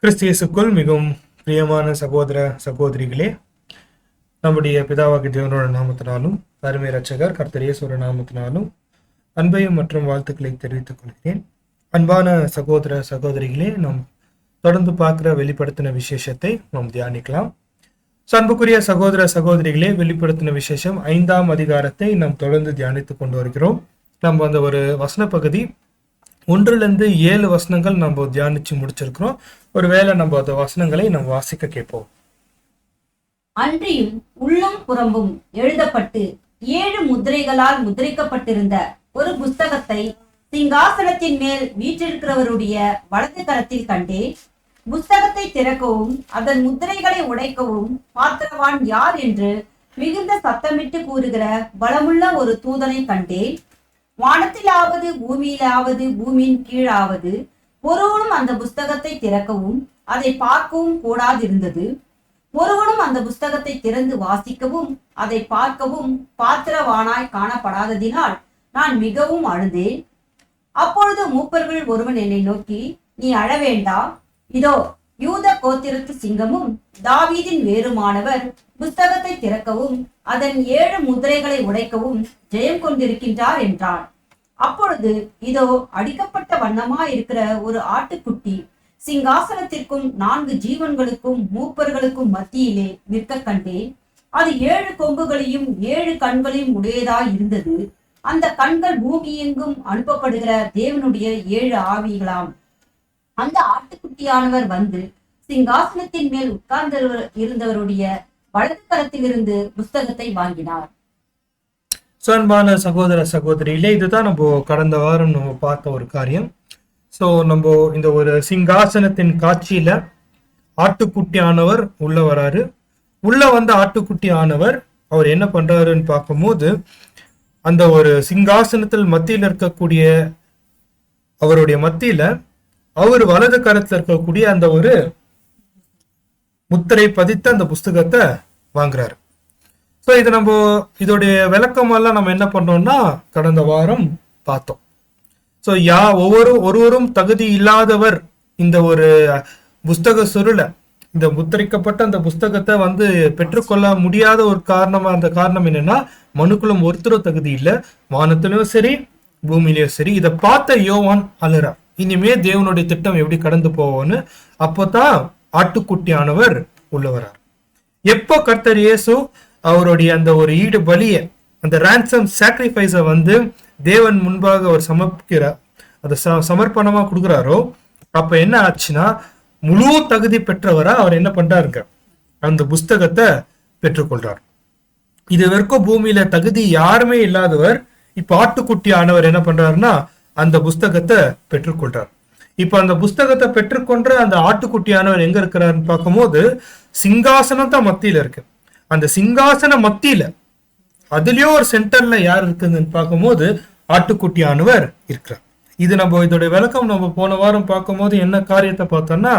கிறிஸ்து இயேசுக்குள் மிகவும் பிரியமான சகோதர சகோதரிகளே, நம்முடைய பிதாவாகிய தேவனோட நாமத்தினாலும் அருமை இரட்சகர் கர்த்தர் இயேசுவோட நாமத்தினாலும் அன்பையும் மற்றும் வாழ்த்துக்களை தெரிவித்துக் கொள்கிறேன். அன்பான சகோதர சகோதரிகளே, நாம் தொடர்ந்து பார்க்கிற வெளிப்படுத்தின விசேஷத்தை நாம் தியானிக்கலாம். அன்புக்குரிய சகோதர சகோதரிகளே, வெளிப்படுத்தின விசேஷம் 5ஆம் அதிகாரத்தை நாம் தொடர்ந்து தியானித்துக் கொண்டு வருகிறோம். நம்ம அந்த ஒரு வசன பகுதி 1-7 வசனங்கள் நம்ம தியானிச்சு முடிச்சிருக்கிறோம். ஒருவேளை நம்ம அந்த வசனங்களை நம்ம வாசிக்க கேட்போம். அன்றியும் உள்ளும் புறம்பும் எழுதப்பட்டு 7 முத்திரைகளால் முத்திரிக்கப்பட்டிருந்த ஒரு புஸ்தகத்தை சிங்காசனத்தின் மேல் வீற்றிருக்கிறவருடைய வலது கரத்தில் கண்டேன். புஸ்தகத்தை திறக்கவும் அதன் முத்திரைகளை உடைக்கவும் பாத்திரவான் யார் என்று மிகுந்த சத்தமிட்டு கூறுகிற பலமுள்ள ஒரு தூதனை கண்டேன். வானத்திலாவது பூமியிலாவது பூமியின் கீழாவது ஒருவனும் அந்த புஸ்தகத்தை திறக்கவும் அதை பார்க்கவும் கூடாதிருந்தது. ஒருவனும் அந்த புஸ்தகத்தை திறந்து வாசிக்கவும் அதை பார்க்கவும் பாத்திரவானாய் காணப்படாததினால் நான் மிகவும் அழுதேன். அப்பொழுது மூப்பர்கள் ஒருவன் என்னை நோக்கி, நீ அழ வேண்டாம், இதோ யூத கோத்திரத்து சிங்கமும் தாவீதின் வேறுமானவர் புஸ்தகத்தை திறக்கவும் அதன் 7 முத்திரைகளை உடைக்கவும் ஜெயம் கொண்டிருக்கின்றார் என்றார். அப்பொழுது இதோ அடிக்கப்பட்ட வண்ணமா இருக்கிற ஒரு ஆட்டுக்குட்டி சிங்காசனத்திற்கும் 4 ஜீவன்களுக்கும் மூப்பர்களுக்கும் மத்தியிலே நிற்க கண்டேன். அது 7 கொம்புகளையும் 7 கண்களையும் உடையதாய் இருந்தது. அந்த கண்கள் பூமி எங்கும் அனுப்பப்படுகிற தேவனுடைய 7 ஆவிகளாம். அந்த ஆட்டுக்குட்டியானவர் வந்து சிங்காசனத்தின் மேல் உட்கார்ந்து இருந்தவருடைய வலது கரத்திலிருந்து புஸ்தகத்தை வாங்கினார். அன்பான சகோதர சகோதரிகளே, இதுதான் நம்ம கடந்த வாரம் நம்ம பார்த்த ஒரு காரியம். நம்ம இந்த ஒரு சிங்காசனத்தின் காட்சியில ஆட்டுக்குட்டியானவர் உள்ள வராரு. உள்ள வந்த ஆட்டுக்குட்டியானவர் அவர் என்ன பண்றாருன்னு பார்க்கும்போது, அந்த ஒரு சிங்காசனத்தில் மத்தியில் இருக்கக்கூடிய அவருடைய மத்தியில அவர் வலது கரத்துல இருக்கக்கூடிய அந்த ஒரு முத்திரை பதித்த அந்த புஸ்தகத்தை வாங்குறாரு. இது நம்ம இதோடைய விளக்கமெல்லாம் நம்ம என்ன பண்றோம்னா கடந்த வாரம் பார்த்தோம். ஒருவரும் தகுதி இல்லாதவர் இந்த ஒரு புஸ்தக சுருளை, இந்த முத்திரிக்கப்பட்ட அந்த புஸ்தகத்தை வந்து பெற்றுக்கொள்ள முடியாத ஒரு காரணமா, அந்த காரணம் என்னன்னா மனுக்குலம் ஒருத்தரும் தகுதி இல்லை, வானத்திலும் சரி பூமியிலையும் சரி. இதை பார்த்த யோவான் அழுறா, இனிமே தேவனுடைய திட்டம் எப்படி கடந்து போவோன்னு. அப்போதான் ஆட்டுக்குட்டியானவர் உள்ள வரார். எப்போ கர்த்தர் இயேசு அவருடைய அந்த ஒரு ஈடு பலிய, அந்த ரான்சம் சாக்ரிஃபைஸ வந்து தேவன் முன்பாக அவர் சமர்ப்பிக்கிறார், அதை சமர்ப்பணமா கொடுக்குறாரோ, அப்ப என்ன ஆச்சுன்னா முழு தகுதி பெற்றவரா அவர் என்ன பண்றாருங்க, அந்த புஸ்தகத்தை பெற்றுக்கொள்றார். இது வரைக்கும் பூமியில தகுதி யாருமே இல்லாதவர் இப்ப ஆட்டுக்குட்டி ஆனவர் என்ன பண்றாருன்னா அந்த புஸ்தகத்தை பெற்றுக்கொள்றார். இப்ப அந்த புஸ்தகத்தை பெற்றுக்கொண்ட அந்த ஆட்டுக்குட்டியானவர் எங்க இருக்கிறாருன்னு பார்க்கும்போது சிங்காசனம் தான் மத்தியில இருக்கு. அந்த சிங்காசன மத்தியில அதுலயும் ஒரு சென்டர்ல யார் இருக்குதுன்னு பார்க்கும்போது ஆட்டுக்குட்டியானவர் இருக்கிறார். இது நம்ம இதோட விளக்கம் நம்ம போன வாரம் பார்க்கும்போது என்ன காரியத்தை பார்த்தோம்னா,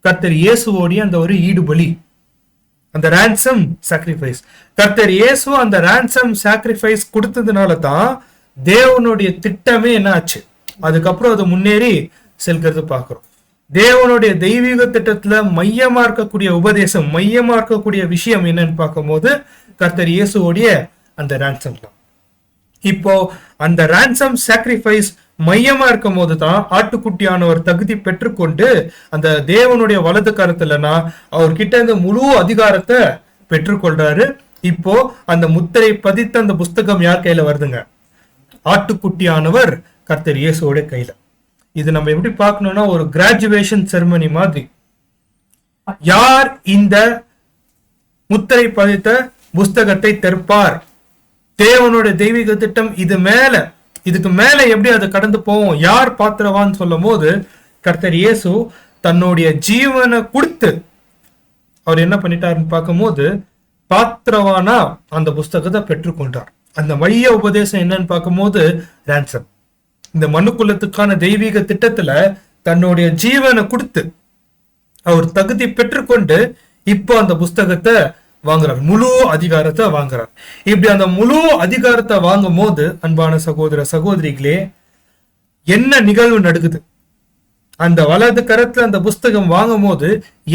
கர்த்தர் இயேசுவோடைய அந்த ஒரு ஈடுபலி, அந்த ரான்சம் சாக்ரிஃபைஸ். கர்த்தர் இயேசு அந்த ரான்சம் சாக்ரிஃபைஸ் கொடுத்ததுனால தான் தேவனுடைய திட்டமே என்ன ஆச்சு, அதுக்கப்புறம் அது முன்னேறி செல்கிறது பார்க்கிறோம். தேவனுடைய தெய்வீக திட்டத்துல மையமா இருக்கக்கூடிய உபதேசம், மையமா இருக்கக்கூடிய விஷயம் என்னன்னு பார்க்கும்போது கர்த்தர் இயேசுவோடைய அந்த ரான்சம் தான். இப்போ அந்த ரான்சம் சாக்ரிஃபைஸ் மையமா இருக்கும் போதுதான் ஆட்டுக்குட்டியானவர் தகுதி பெற்றுக்கொண்டு அந்த தேவனுடைய வலது கரத்துலனா அவர்கிட்ட இந்த முழு அதிகாரத்தை பெற்றுக்கொள்றாரு. இப்போ அந்த முத்திரை பதித்த அந்த புஸ்தகம் யார் கையில வருதுங்க, ஆட்டுக்குட்டியானவர் கர்த்தர் இயேசுவோட கையில. இது நம்ம எப்படி பார்க்கணும்னா ஒரு கிராஜுவேஷன் செரிமனி மாதிரி. யார் இந்த முத்திரை பதித்த புஸ்தகத்தை திறப்பார், தேவனுடைய தெய்வீக திட்டம் இதுக்கு மேல எப்படி அது கடந்து போவோம், யார் பாத்திரவான்னு சொல்லும் போது கர்த்தர் இயேசு தன்னுடைய ஜீவனை கொடுத்து அவர் என்ன பண்ணிட்டாருன்னு பார்க்கும்போது பாத்திரவானா அந்த புஸ்தகத்தை பெற்றுக்கொண்டார். அந்த மைய உபதேசம் என்னன்னு பார்க்கும்போது ரான்சம். இந்த மனுக்குலத்துக்கான தெய்வீக திட்டத்துல தன்னுடைய ஜீவனை கொடுத்து அவர் தகுதி பெற்றுக்கொண்டு இப்போ அந்த புஸ்தகத்தை வாங்குறார், முழு அதிகாரத்தை வாங்குறார். இப்படி அந்த முழு அதிகாரத்தை வாங்கும் போது அன்பான சகோதர சகோதரிகளே, என்ன நிகழ்வு நடக்குது, அந்த வலது கரத்துல அந்த புஸ்தகம் வாங்கும் போது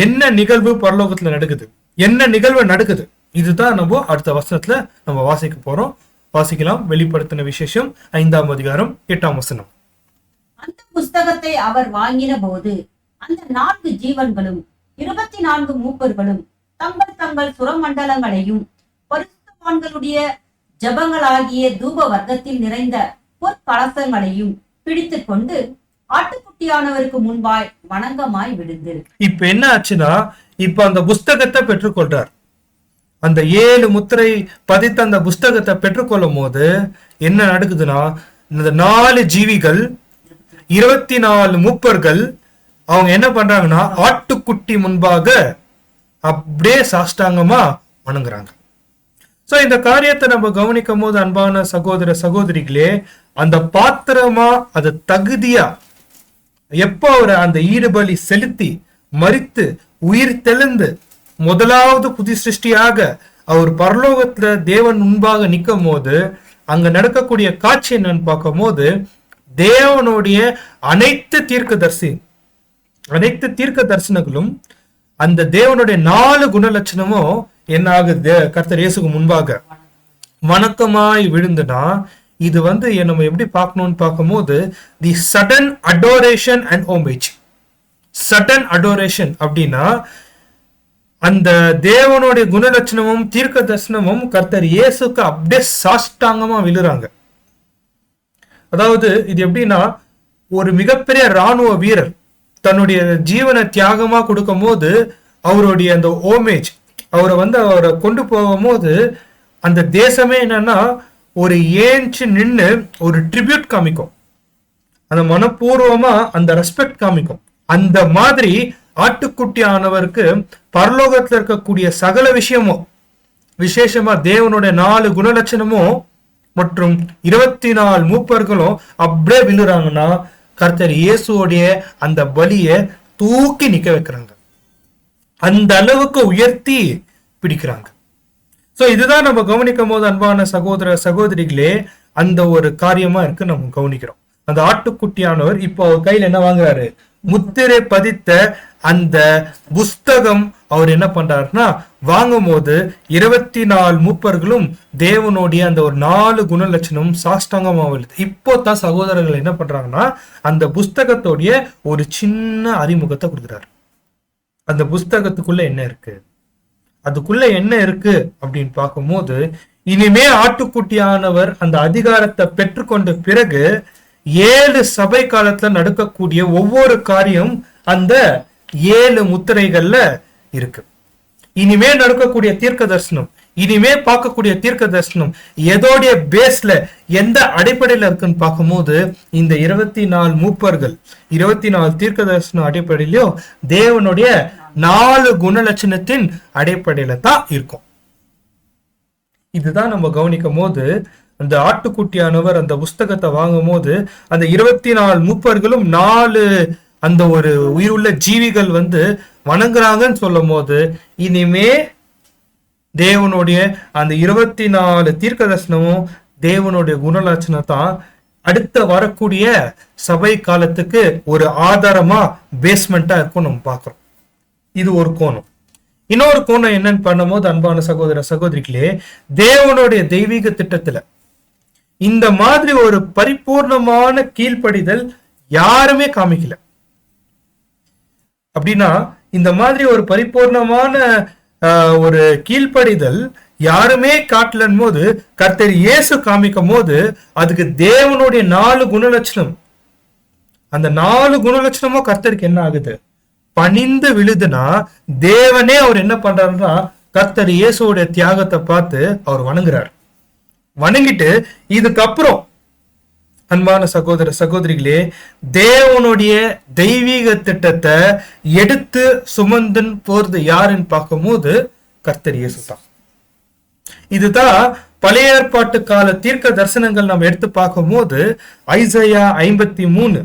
என்ன நிகழ்வு பரலோகத்துல நடக்குது, என்ன நிகழ்வு நடக்குது, இதுதான் நம்ம அடுத்த வசனத்துல நம்ம வாசிக்க போறோம். வாசிக்கலாம். வெளிப்படுத்தின விசேஷம் 5ஆம் அதிகாரம் 8ஆம் வசனம். அந்த புஸ்தகத்தை அவர் வாங்கின போது அந்த 4 ஜீவன்களும் 24 மூப்பர்களும் தங்கள் தங்கள் சுரமண்டலங்களையும் பரிசுத்தவான்களுடைய ஜபங்களாகிய தூப வர்க்கத்தில் நிறைந்த பொற்கலசங்களையும் பிடித்துக் கொண்டு ஆட்டுக்குட்டியானவருக்கு முன்பாய் வணங்கமாய் விழுந்து. இப்ப என்ன ஆச்சுன்னா, இப்ப அந்த புஸ்தகத்தை பெற்றுக்கொள்றார். அந்த 7 முத்திரை பதித்த அந்த புஸ்தகத்தை பெற்றுக்கொள்ளும் போது என்ன நடக்குதுன்னா, இந்த 4 ஜீவிகள் 24 மூப்பர்கள் அவங்க என்ன பண்றாங்கன்னா ஆட்டுக்குட்டி முன்பாக அப்படியே சாஷ்டாங்கமா வணங்குறாங்க. சோ இந்த காரியத்தை நம்ம கவனிக்கும் போது அன்பான சகோதர சகோதரிகளே, அந்த பாத்திரமா அது தகுதியா எப்போ அவர் அந்த ஈடுபலி செலுத்தி மரித்து உயிர் தெளிந்து முதலாவது புது சிருஷ்டியாக அவர் பரலோகத்துல தேவன் முன்பாக நிற்கும் போது அங்க நடக்கக்கூடிய காட்சி என்னன்னு பார்க்கும் போது, தேவனுடைய அனைத்து தீர்க்க தரிசனங்களும் அந்த தேவனுடைய 4 குணலட்சணமும் என்ன ஆகுது, கர்த்தர் இயேசுக்கு முன்பாக வணக்கமாய் விழுந்துனா, இது நம்ம எப்படி பார்க்கணும்னு பார்க்கும்போது the sudden adoration and homage. Sudden adoration அப்படின்னா அந்த தேவனுடைய குணலட்சணமும் தீர்க்க தரிசனமும் கர்த்தர் இயேசுக்கு அப்படியே சாஷ்டாங்கமா விழுறாங்க. அதாவது இது எப்படின்னா, ஒரு மிகப்பெரிய ராணுவ வீரர் தன்னுடைய ஜீவனை தியாகமா கொடுக்கும் போது அவருடைய அந்த ஹோமேஜ் அவரை கொண்டு போகும்போது அந்த தேசமே என்னன்னா ஒரு ஏஞ்சி நின்று ஒரு ட்ரிபியூட் காமிக்கும், அந்த மனப்பூர்வமா அந்த ரெஸ்பெக்ட் காமிக்கும். அந்த மாதிரி ஆட்டுக்குட்டியானவருக்கு பரலோகத்துல இருக்கக்கூடிய சகல விஷயமும் விசேஷமா தேவனுடைய 4 குணலட்சணமும் மற்றும் 24 மூப்பர்களும் அப்படியே விழுறாங்கன்னா கர்த்தர் இயேசுவோடைய அந்த பலியை தூக்கி நிக்க வைக்கிறாங்க, அந்த அளவுக்கு உயர்த்தி பிடிக்கிறாங்க. சோ இதுதான் நம்ம கவனிக்கும் போது அன்பான சகோதர சகோதரிகளே அந்த ஒரு காரியமா இருக்கு. நம்ம கவனிக்கிறோம் அந்த ஆட்டுக்குட்டியானவர் இப்போ அவர் கையில என்ன வாங்குறாரு, முத்திரை பதித்த அந்த புஸ்தகம் அவர் என்ன பண்றாருன்னா வாங்கும் போது 24 மூப்பர்களும் தேவனுடைய அந்த ஒரு 4 குணலட்சணம் சாஷ்டாங்கமா வருது. இப்போ தான் சகோதரர்கள் என்ன பண்றாங்கன்னா அந்த புஸ்தகத்தோடைய ஒரு சின்ன அறிமுகத்தை கொடுக்குறாரு. அந்த புஸ்தகத்துக்குள்ள என்ன இருக்கு, அதுக்குள்ள என்ன இருக்கு அப்படின்னு பார்க்கும்போது, இனிமே ஆட்டுக்குட்டியானவர் அந்த அதிகாரத்தை பெற்றுக்கொண்ட பிறகு 7 சபை காலத்துல நடக்கக்கூடிய ஒவ்வொரு காரியம் அந்த 7 முத்திரைகள்ல இருக்கு. இனிமே நடக்கக்கூடிய தீர்க்க தரிசனம், இனிமே பார்க்கக்கூடிய தீர்க்க தரிசனம் எதோடைய பேஸ்ல எந்த அடிப்படையில இருக்குன்னு பார்க்கும்போது இந்த 24 மூப்பர்கள் 24 தீர்க்க தரிசனம் அடிப்படையிலயோ தேவனுடைய 4 குணலட்சணத்தின் அடிப்படையில தான் இருக்கும். இதுதான் நம்ம கவனிக்கும் போது அந்த ஆட்டுக்குட்டியானவர் அந்த புஸ்தகத்தை வாங்கும் போது அந்த 24 மூப்பர்களும் 4 அந்த ஒரு உயிருள்ள ஜீவிகள் வணங்குறாங்கன்னு சொல்லும் போது இனிமே தேவனுடைய அந்த 24 தீர்க்க தரிசனமும் தேவனுடைய குணலட்சணத்தான் அடுத்த வரக்கூடிய சபை காலத்துக்கு ஒரு ஆதாரமா பேஸ்மெண்டா இருக்கும் நம்ம பார்க்கிறோம். இது ஒரு கோணம். இன்னொரு கோணம் என்னன்னு பண்ணும்போது அன்பான சகோதர சகோதரிகளே, தேவனுடைய தெய்வீக திட்டத்துல இந்த மாதிரி ஒரு பரிபூர்ணமான கீழ்ப்படிதல் யாருமே காமிக்கல. அப்படின்னா இந்த மாதிரி ஒரு பரிபூர்ணமான ஒரு கீழ்ப்படிதல் யாருமே காட்டலன் போது கர்த்தர் இயேசு காமிக்கும் போது அதுக்கு தேவனுடைய 4 குணலட்சணம், அந்த 4 குணலட்சணமும் கர்த்தருக்கு என்ன ஆகுது, பணிந்து விழுதுன்னா தேவனே அவர் என்ன பண்றாருன்னா கர்த்தர் இயேசுடைய தியாகத்தை பார்த்து அவர் வணங்குறார். வணங்கிட்டு இதுக்கப்புறம் அன்பான சகோதர சகோதரிகளே தேவனுடைய தெய்வீக திட்டத்தை எடுத்து சுமந்தன் போறது யாருன்னு பார்க்கும்போது கர்த்தர் இயேசு தான். இதுதான் பழைய ஏற்பாட்டு கால தீர்க்க தரிசனங்கள் நம்ம எடுத்து பார்க்கும்போது ஐசையா 53,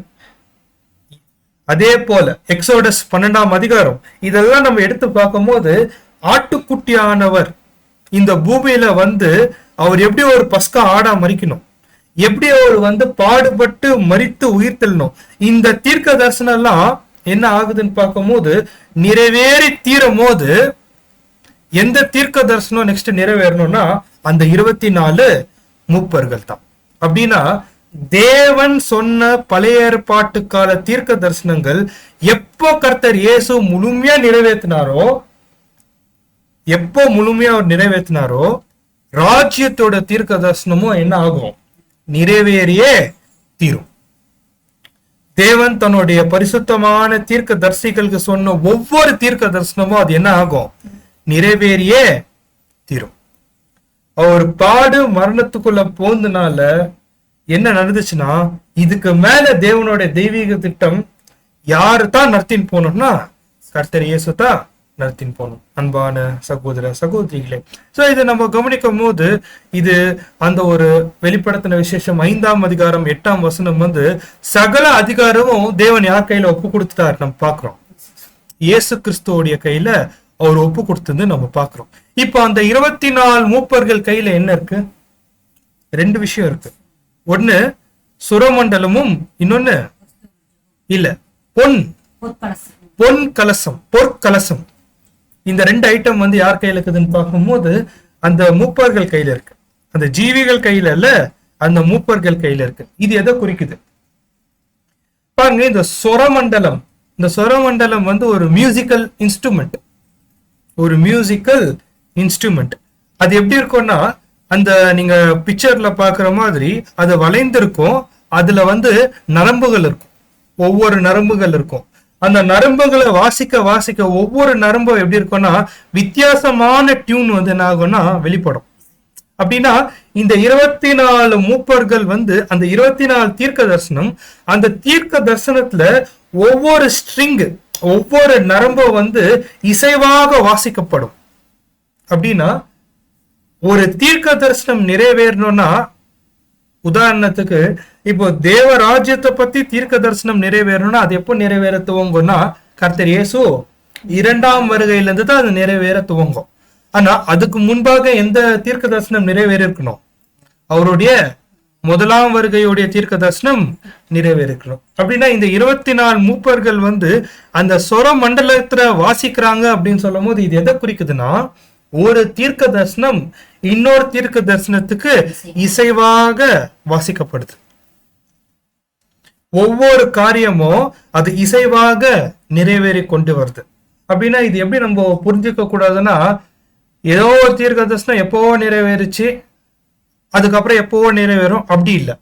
அதே போல எக்ஸோடஸ் 12ஆம் அதிகாரம், இதெல்லாம் நம்ம எடுத்து பார்க்கும்போது ஆட்டுக்குட்டியானவர் இந்த பூமியில அவர் எப்படி ஒரு பஸ்கா ஆடா மறிக்கணும், எப்படி அவர் வந்து பாடுபட்டு மரித்து உயிர்த்தெழணும். இந்த தீர்க்க தரிசனம் எல்லாம் என்ன ஆகுதுன்னு பார்க்கும்போது நிறைவேறி தீரும் போது எந்த தீர்க்க தரிசனம் நெக்ஸ்ட் நிறைவேறணும்னா அந்த 24 மூப்பர்கள் தான். அப்படின்னா தேவன் சொன்ன பழைய ஏற்பாட்டு கால தீர்க்க தரிசனங்கள் எப்போ கர்த்தர் இயேசு முழுமையா நிறைவேற்றினாரோ, எப்போ முழுமையா அவர் நிறைவேற்றினாரோ ராஜ்யத்தோட தீர்க்க தரிசனமும் என்ன ஆகும்? நிறைவேறியே தீரும். தேவன் தன்னுடைய பரிசுத்தமான தீர்க்க தரிசிகளுக்கு சொன்ன ஒவ்வொரு தீர்க்க தரிசனமும் அது என்ன ஆகும்? நிறைவேறியே தீரும். அவர் பாடு மரணத்துக்குள்ள போனதுனால என்ன நடந்துச்சுன்னா, இதுக்கு மேல தேவனுடைய தெய்வீக திட்டம் யாரு தான் நடத்தின்னு போனோம்னா கர்த்தர் இயேசு தான் நடத்தின்னு போகணும். அன்பான சகோதர சகோதரிகளே, சோ இதை நம்ம கவனிக்கும் போது இது அந்த ஒரு வெளிப்படுத்தின விசேஷம் 5ஆம் அதிகாரம் 8ஆம் வசனம் வந்து சகல அதிகாரமும் தேவன் யார் கையில ஒப்பு கொடுத்துட்டாரு நம்ம பாக்குறோம். இயேசு கிறிஸ்துவோடைய கையில அவர் ஒப்பு கொடுத்தது நம்ம பாக்குறோம். இப்ப அந்த 24 மூப்பர்கள் கையில என்ன இருக்கு? 2 விஷயம் இருக்கு. ஒண்ணு சுரமண்டலமும், இன்னொன்னு இல்ல பொற்கலசம். இந்த 2 ஐட்டம் வந்து யார் கையில இருக்குதுன்னு பார்க்கும்போது அந்த மூப்பர்கள் கையில இருக்கு. அந்த ஜீவிகள் கையில இல்ல, அந்த மூப்பர்கள் கையில இருக்கு. இது எதை குறிக்குது பாருங்க. இந்த சொரமண்டலம் வந்து ஒரு மியூசிக்கல் இன்ஸ்ட்ருமெண்ட். அது எப்படி இருக்கும்னா, அந்த நீங்க பிக்சர்ல பாக்குற மாதிரி அது வளைந்திருக்கும். அதுல வந்து நரம்புகள் இருக்கும், ஒவ்வொரு நரம்புகள் இருக்கும். அந்த நரம்புகளை வாசிக்க ஒவ்வொரு நரம்பும் எப்படி இருக்கும்னா வித்தியாசமான டியூன் வந்து என்ன ஆகும்னா வெளிப்படும். அப்படின்னா இந்த 24 மூப்பர்கள் வந்து அந்த 24 தீர்க்க தரிசனம், அந்த தீர்க்க தரிசனத்துல ஒவ்வொரு ஸ்ட்ரிங், ஒவ்வொரு நரம்பும் வந்து இசைவாக வாசிக்கப்படும். அப்படின்னா ஒரு தீர்க்க தரிசனம் நிறைவேறணும்னா, உதாரணத்துக்கு இப்போ தேவராஜ்யத்தை பத்தி தீர்க்க தரிசனம் நிறைவேறணும்னா அது எப்போ நிறைவேற துவங்கும்னா கர்த்தர் இயேசு 2ஆம் வருகையிலிருந்து தான் அது நிறைவேற துவங்கும். ஆனா அதுக்கு முன்பாக எந்த தீர்க்க தரிசனம் நிறைவேற இருக்கணும்? அவருடைய 1ஆம் வருகையுடைய தீர்க்க தரிசனம் நிறைவேறிக்கணும். அப்படின்னா இந்த 24 மூப்பர்கள் வந்து அந்த சொர மண்டலத்துல வாசிக்கிறாங்க அப்படின்னு சொல்லும் போது இது எதை குறிக்குதுன்னா, ஒரு தீர்க்க தரிசனம் இன்னொரு தீர்க்க தரிசனத்துக்கு இசைவாக வாசிக்கப்படுது. ஒவ்வொரு காரியமும் அது இசைவாக நிறைவேறி கொண்டு வருது. அப்படின்னா இது எப்படி நம்ம புரிஞ்சுக்க கூடாதுன்னா, ஏதோ ஒரு தீர்க்க தரிசனம் எப்பவோ நிறைவேறிச்சு, அதுக்கப்புறம் எப்பவோ நிறைவேறும், அப்படி இல்லை.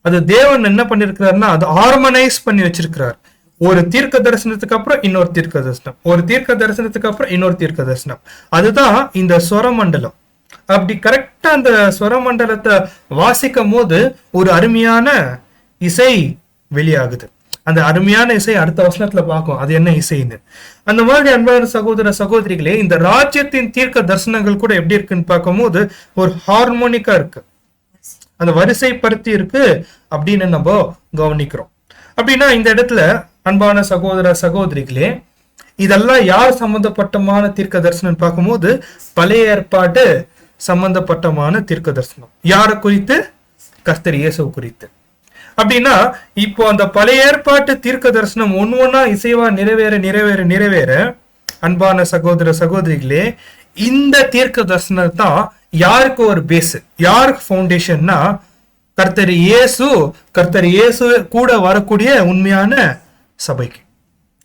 அது தேவன் என்ன பண்ணிருக்கிறாருன்னா அது ஹார்மனைஸ் பண்ணி வச்சிருக்கிறார். ஒரு தீர்க்க தரிசனத்துக்கு அப்புறம் இன்னொரு தீர்க்க தரிசனம், ஒரு தீர்க்க தரிசனத்துக்கு அப்புறம் இன்னொரு தீர்க்க தரிசனம். அதுதான் இந்த சொரமண்டலம். அப்படி கரெக்டா அந்த சொரமண்டலத்தை வாசிக்கும் போது ஒரு அருமையான இசை வெளியாகுது. அந்த அருமையான இசை அடுத்த வசனத்துல பார்க்கும் அது என்ன இசைன்னு. அந்த மாதிரி அன்பான சகோதர சகோதரிகளே, இந்த ராஜ்யத்தின் தீர்க்க தரிசனங்கள் கூட எப்படி இருக்குன்னு பார்க்கும் போது ஒரு ஹார்மோனிக்கா இருக்கு, அந்த வரிசைப்படுத்தி இருக்கு அப்படின்னு நம்ம கவனிக்கிறோம். அப்படின்னா இந்த இடத்துல அன்பான சகோதர சகோதரிகளே, இதெல்லாம் யார் சம்பந்தப்பட்டமான தீர்க்க தரிசனம் பார்க்கும்போது பழைய ஏற்பாடு சம்பந்தப்பட்டமான தீர்க்க தரிசனம். யாரை குறித்து? கர்த்தர் இயேசு குறித்து. அப்படின்னா இப்போ அந்த பழைய ஏற்பாட்டு தீர்க்க தரிசனம் ஒன்னா இசைவா நிறைவேற அன்பான சகோதர சகோதரிகளே, இந்த தீர்க்க தரிசனம் தான் யாருக்கு ஒரு பேஸ், யாருக்கு ஃபவுண்டேஷன்னா கர்த்தர் இயேசு கூட வரக்கூடிய உண்மையான சபைக்கு.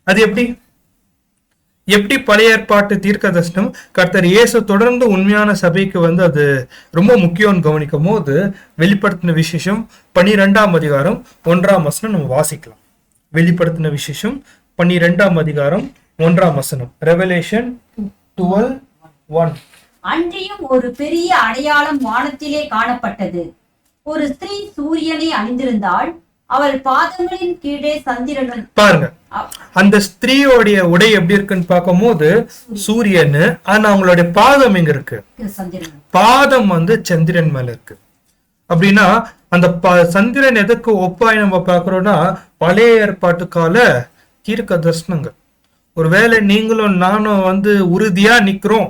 அது எப்படி பழைய ஏற்பாட்டு தீர்க்க தரிசனம் கர்த்தர் இயேசு தொடர்ந்து உண்மையான சபைக்கு வந்து அது ரொம்ப முக்கியம்னு கவனிக்கும் போது வெளிப்படுத்தின விசேஷம் 12ஆம் அதிகாரம் 1ஆம் வசனம் நம்ம வாசிக்கலாம். வெளிப்படுத்தின விசேஷம் 12ஆம் அதிகாரம் 1ஆம் வசனம், ரெவலேஷன் 12:1. அன்றியும் ஒரு பெரிய அடையாளம் வானத்திலே காணப்பட்டது. ஒரு ஸ்திரீ சூரியனை அணிந்திருந்தாள், அவள் பாதங்களின் கீழே சந்திரனும். பாருங்க, அந்த ஸ்திரீயோடைய உடை எப்படி இருக்குன்னு பார்க்கும் போது சூரியன், ஆனா அவங்களுடைய பாதம் எங்க இருக்கு? பாதம் வந்து சந்திரன் மேல இருக்கு. அப்படின்னா அந்த சந்திரன் எதுக்கு ஒப்பாய் நம்ம பாக்குறோம்னா பழைய ஏற்பாட்டு கால தீர்க்க தரிசனங்கள். ஒருவேளை நீங்களும் நானும் வந்து உறுதியா நிக்கிறோம்,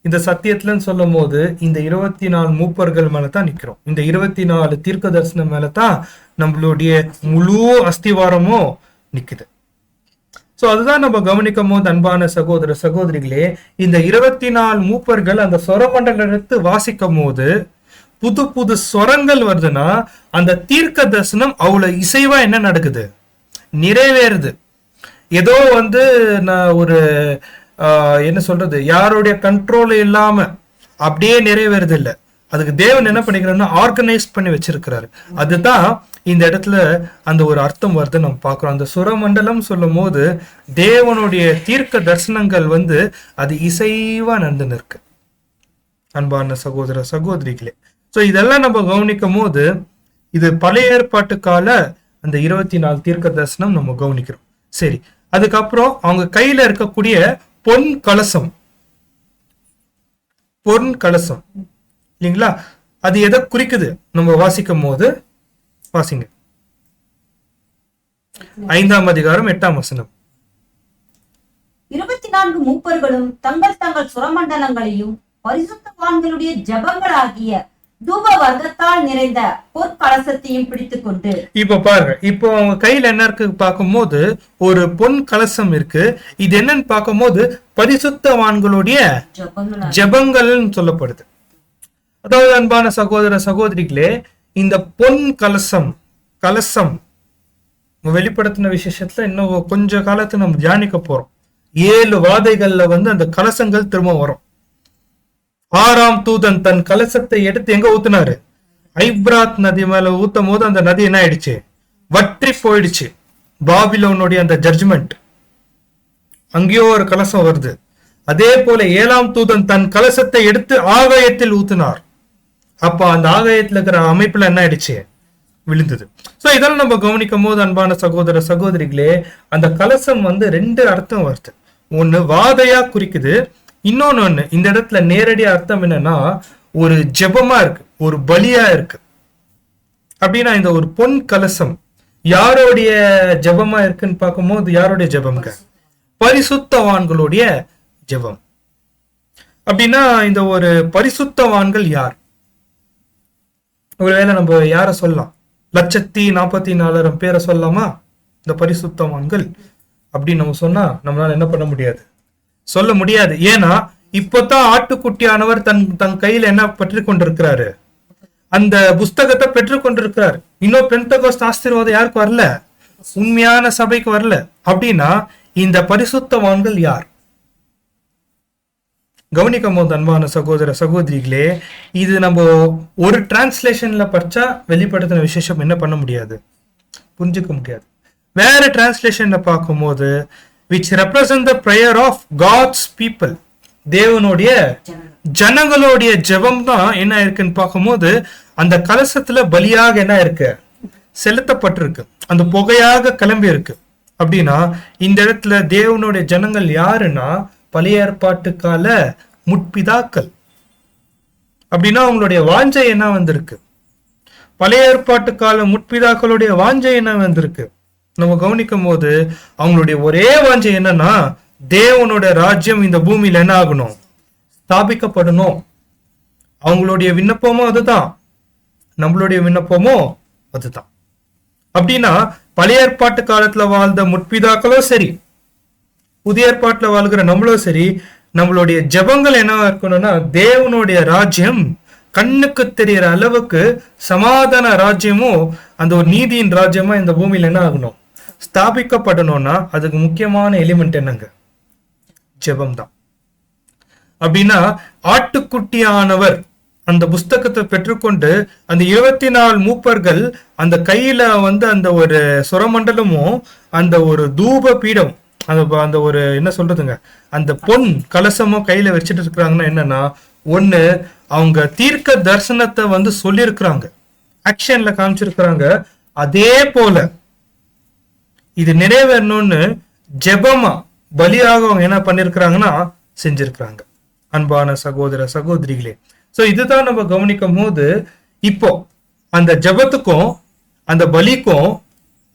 இந்த சத்தியத்துலன்னு சொல்லும் போது இந்த 24 மூப்பர்கள் மேலதான் நிக்கிறோம். இந்த 24 தீர்க்க தரிசனம் மேலதான் நம்மளுடைய முழு அஸ்திவாரமும் நிக்குது. சோ அதுதான் நம்ம கவனிக்கும் போது அன்பான சகோதர சகோதரிகளே, இந்த 24 மூப்பர்கள் அந்த சொரமண்டலம் எடுத்து வாசிக்கும் போது புது புது சொரங்கள் வருதுன்னா அந்த தீர்க்க தரிசனம் அவ்வளவு இசைவா என்ன நடக்குது, நிறைவேறுது. ஏதோ நான் ஒரு என்ன சொல்றது, யாருடைய கண்ட்ரோல் இல்லாம அப்படியே நிறைவேறது இல்லை. அதுக்கு தேவன் என்ன பண்ணிக்கிறாருன்னா ஆர்கனைஸ் பண்ணி வச்சிருக்கிறாரு. அதுதான் இந்த இடத்துல அந்த ஒரு அர்த்தம் வருது நம்ம பார்க்கிறோம். அந்த சுரமண்டலம் சொல்லும் போது தேவனுடைய தீர்க்க தரிசனங்கள் அது இசைவா நடந்துன்னு இருக்கு அன்பான சகோதர சகோதரிகளே. சோ இதெல்லாம் நம்ம கவனிக்கும் போது இது பழைய ஏற்பாட்டு கால அந்த 24 தீர்க்க தரிசனம் நம்ம கவனிக்கிறோம். சரி, அதுக்கப்புறம் அவங்க கையில இருக்கக்கூடிய பொன் கலசம் இல்லைங்களா, அது எதை குறிக்குது நம்ம வாசிக்கும் போது வாசிங்க 5ஆம் அதிகாரம் 8ஆம் வசனம். 24 மூப்பர்களும் தங்கள் தங்கள் சுரமண்டலங்களையும் பரிசுத்தவான்களுடைய ஜபங்களாகிய தூப வர்க்கத்தால் நிறைந்த பொற்கலசத்தையும் பிடித்துக் கொண்டு. இப்ப பாருங்க, இப்போ அவங்க கையில என்ன இருக்கு பார்க்கும்போது ஒரு பொன் கலசம் இருக்கு. இது என்னன்னு பார்க்கும்போது பரிசுத்தவான்களுடைய ஜபங்கள்னு சொல்லப்படுது. அதாவது அன்பான சகோதர சகோதரிகளே, இந்த பொன் கலசம் வெளிப்படுத்தின விசேஷத்துல இன்னும் கொஞ்ச காலத்துல நம்ம தியானிக்க போறோம். 7 வாதைகள்ல அந்த கலசங்கள் திரும்ப வரும். 6ஆம் தூதன் தன் கலசத்தை எடுத்து எங்க ஊத்துனாரு, ஐப்ராத் நதி மேல ஊத்தும் போது அந்த நதி என்ன ஆயிடுச்சு, வற்றி போயிடுச்சு. பாபிலோனுடைய அந்த ஜட்ஜ்மெண்ட், அங்கேயோ ஒரு கலசம் வருது. அதே போல 7ஆம் தூதன் தன் கலசத்தை எடுத்து ஆகாயத்தில் ஊத்தினார். அப்ப அந்த ஆகாயத்துல இருக்கிற அமைப்புல என்ன ஆயிடுச்சு, விழுந்தது. சோ இதெல்லாம் நம்ம கவனிக்கும் போது அன்பான சகோதர சகோதரிகளே, அந்த கலசம் 2 அர்த்தம் வருது. ஒண்ணு வாதையா குறிக்குது, இன்னொன்னு இந்த இடத்துல நேரடி அர்த்தம் என்னன்னா ஒரு ஜெபமா இருக்கு, ஒரு பலியா இருக்கு. அப்படின்னா இந்த ஒரு பொன் கலசம் யாருடைய ஜெபமா இருக்குன்னு பார்க்கும்போது யாருடைய ஜெபம்ங்க, பரிசுத்தவான்களுடைய ஜெபம். அப்படின்னா இந்த ஒரு பரிசுத்தவான்கள் யார், ஒருவேளை நம்ம யார சொல்லலாம், 1,44,000 பேரை சொல்லலாமா இந்த பரிசுத்தவான்கள் அப்படின்னு நம்ம சொன்னா நம்மளால என்ன பண்ண முடியாது, சொல்ல முடியாது. ஏன்னா இப்பதான் ஆட்டுக்குட்டியானவர் தன் கையில என்ன பெற்று கொண்டிருக்கிறாரு, அந்த புஸ்தகத்தை பெற்று கொண்டிருக்கிறார். இன்னும் பெந்தெகோஸ்து ஆசீர்வாதம் யாருக்கு வரல, உண்மையான சபைக்கு வரல. அப்படின்னா இந்த பரிசுத்தவான்கள் யார் கவனிக்கும் போது அன்பான சகோதர சகோதரிகளே, இது நம்ம ஒரு டிரான்ஸ்லேஷன்ல படிச்சா வெளிப்படுத்தின விசேஷம் என்ன பண்ண முடியாது, புரிஞ்சுக்க முடியாது. வேற டிரான்ஸ்லேஷன்ல பார்க்கும்போது which represent the prayer of God's people, தேவனுடைய ஜனங்களுடைய ஜெபம் தான் என்ன இருக்குன்னு பார்க்கும்போது அந்த கலசத்துல பலியாக என்ன இருக்கு, செலுத்தப்பட்டிருக்கு, அந்த புகையாக கிளம்பி இருக்கு. அப்படின்னா இந்த இடத்துல தேவனுடைய ஜனங்கள் யாருன்னா பழைய ஏற்பாட்டு கால முற்பிதாக்கள். அப்படின்னா அவங்களுடைய வாஞ்சை என்ன வந்திருக்கு, பழைய ஏற்பாட்டு கால முற்பிதாக்களுடைய வாஞ்சை என்ன வந்திருக்கு நம்ம கவனிக்கும் போது அவங்களுடைய ஒரே வாஞ்சை என்னன்னா தேவனுடைய ராஜ்யம் இந்த பூமியில என்ன ஆகணும், ஸ்தாபிக்கப்படணும். அவங்களுடைய விண்ணப்பமும் அதுதான், நம்மளுடைய விண்ணப்பமும் அதுதான். அப்படின்னா பழைய ஏற்பாட்டு காலத்துல வாழ்ந்த முற்பிதாக்களும் சரி, புதிய ஏற்பாட்டுல வாழ்கிற நம்மளும் சரி, நம்மளுடைய ஜெபங்கள் என்ன இருக்கணும்னா தேவனுடைய ராஜ்யம் கண்ணுக்கு தெரியற அளவுக்கு சமாதான ராஜ்யமும் அந்த ஒரு நீதியின் ராஜ்யமா இந்த பூமியில என்ன ஆகணும், ஸ்தாபிக்கப்படணும்னா அதுக்கு முக்கியமான எலிமெண்ட் என்னங்க, ஜெபம் தான். அப்படின்னா ஆட்டுக்குட்டியானவர் அந்த புஸ்தகத்தை பெற்றுக்கொண்டு அந்த 24 மூப்பர்கள் அந்த கையில அந்த ஒரு சுரமண்டலமும் அந்த ஒரு தூப பீடம் அந்த ஒரு என்ன சொல்றதுங்க அந்த பொன் கலசமும் கையில வச்சுட்டு இருக்கிறாங்கன்னா என்னன்னா, ஒண்ணு அவங்க தீர்க்க தரிசனத்தை சொல்லியிருக்கிறாங்க, ஆக்ஷன்ல காமிச்சிருக்கிறாங்க. அதே போல இது நிறைவேறணும்னு ஜெபமா பலியாக அவங்க என்ன பண்ணிருக்கிறாங்கன்னா செஞ்சிருக்கிறாங்க அன்பான சகோதர சகோதரிகளே. சோ இதுதான் நம்ம கவனிக்கும் போது இப்போ அந்த ஜெபத்துக்கும் அந்த பலிக்கும்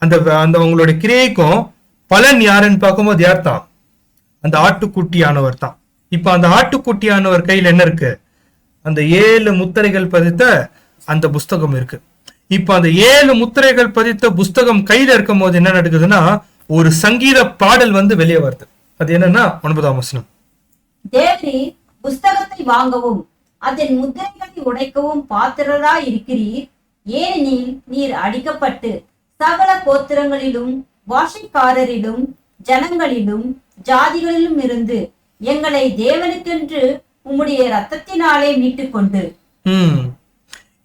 அந்த அவங்களுடைய கிரியைக்கும் பலன் யாருன்னு பார்க்கும்போது யார் தான், அந்த ஆட்டுக்குட்டியானவர் தான். இப்ப அந்த ஆட்டுக்குட்டியானவர் கையில் என்ன இருக்கு? அந்த 7 முத்திரைகள் பதித்த அந்த புஸ்தகம் இருக்கு. இப்ப அந்த 7 முத்திரைகள் பதித்த புஸ்தகம் கையில இருக்கும் போது என்ன நடக்குதுன்னா, ஒரு சங்கீத பாடல் வந்து வெளியே வருது. அது என்னன்னா 9ஆம் வசனம். தேவரீர் புஸ்தகத்தை வாங்கவும் அதன் முத்திரைகளை உடைக்கவும் பாத்திரராய் இருக்கிறீர். ஏனெனில் நீர் அடிக்கப்பட்டு சகல கோத்திரங்களிலும் பாஷைக்காரரிலும் ஜனங்களிலும் ஜாதிகளிலும் இருந்து எங்களை தேவனுக்கென்று உம்முடைய ரத்தத்தினாலே மீட்டுக் கொண்டு.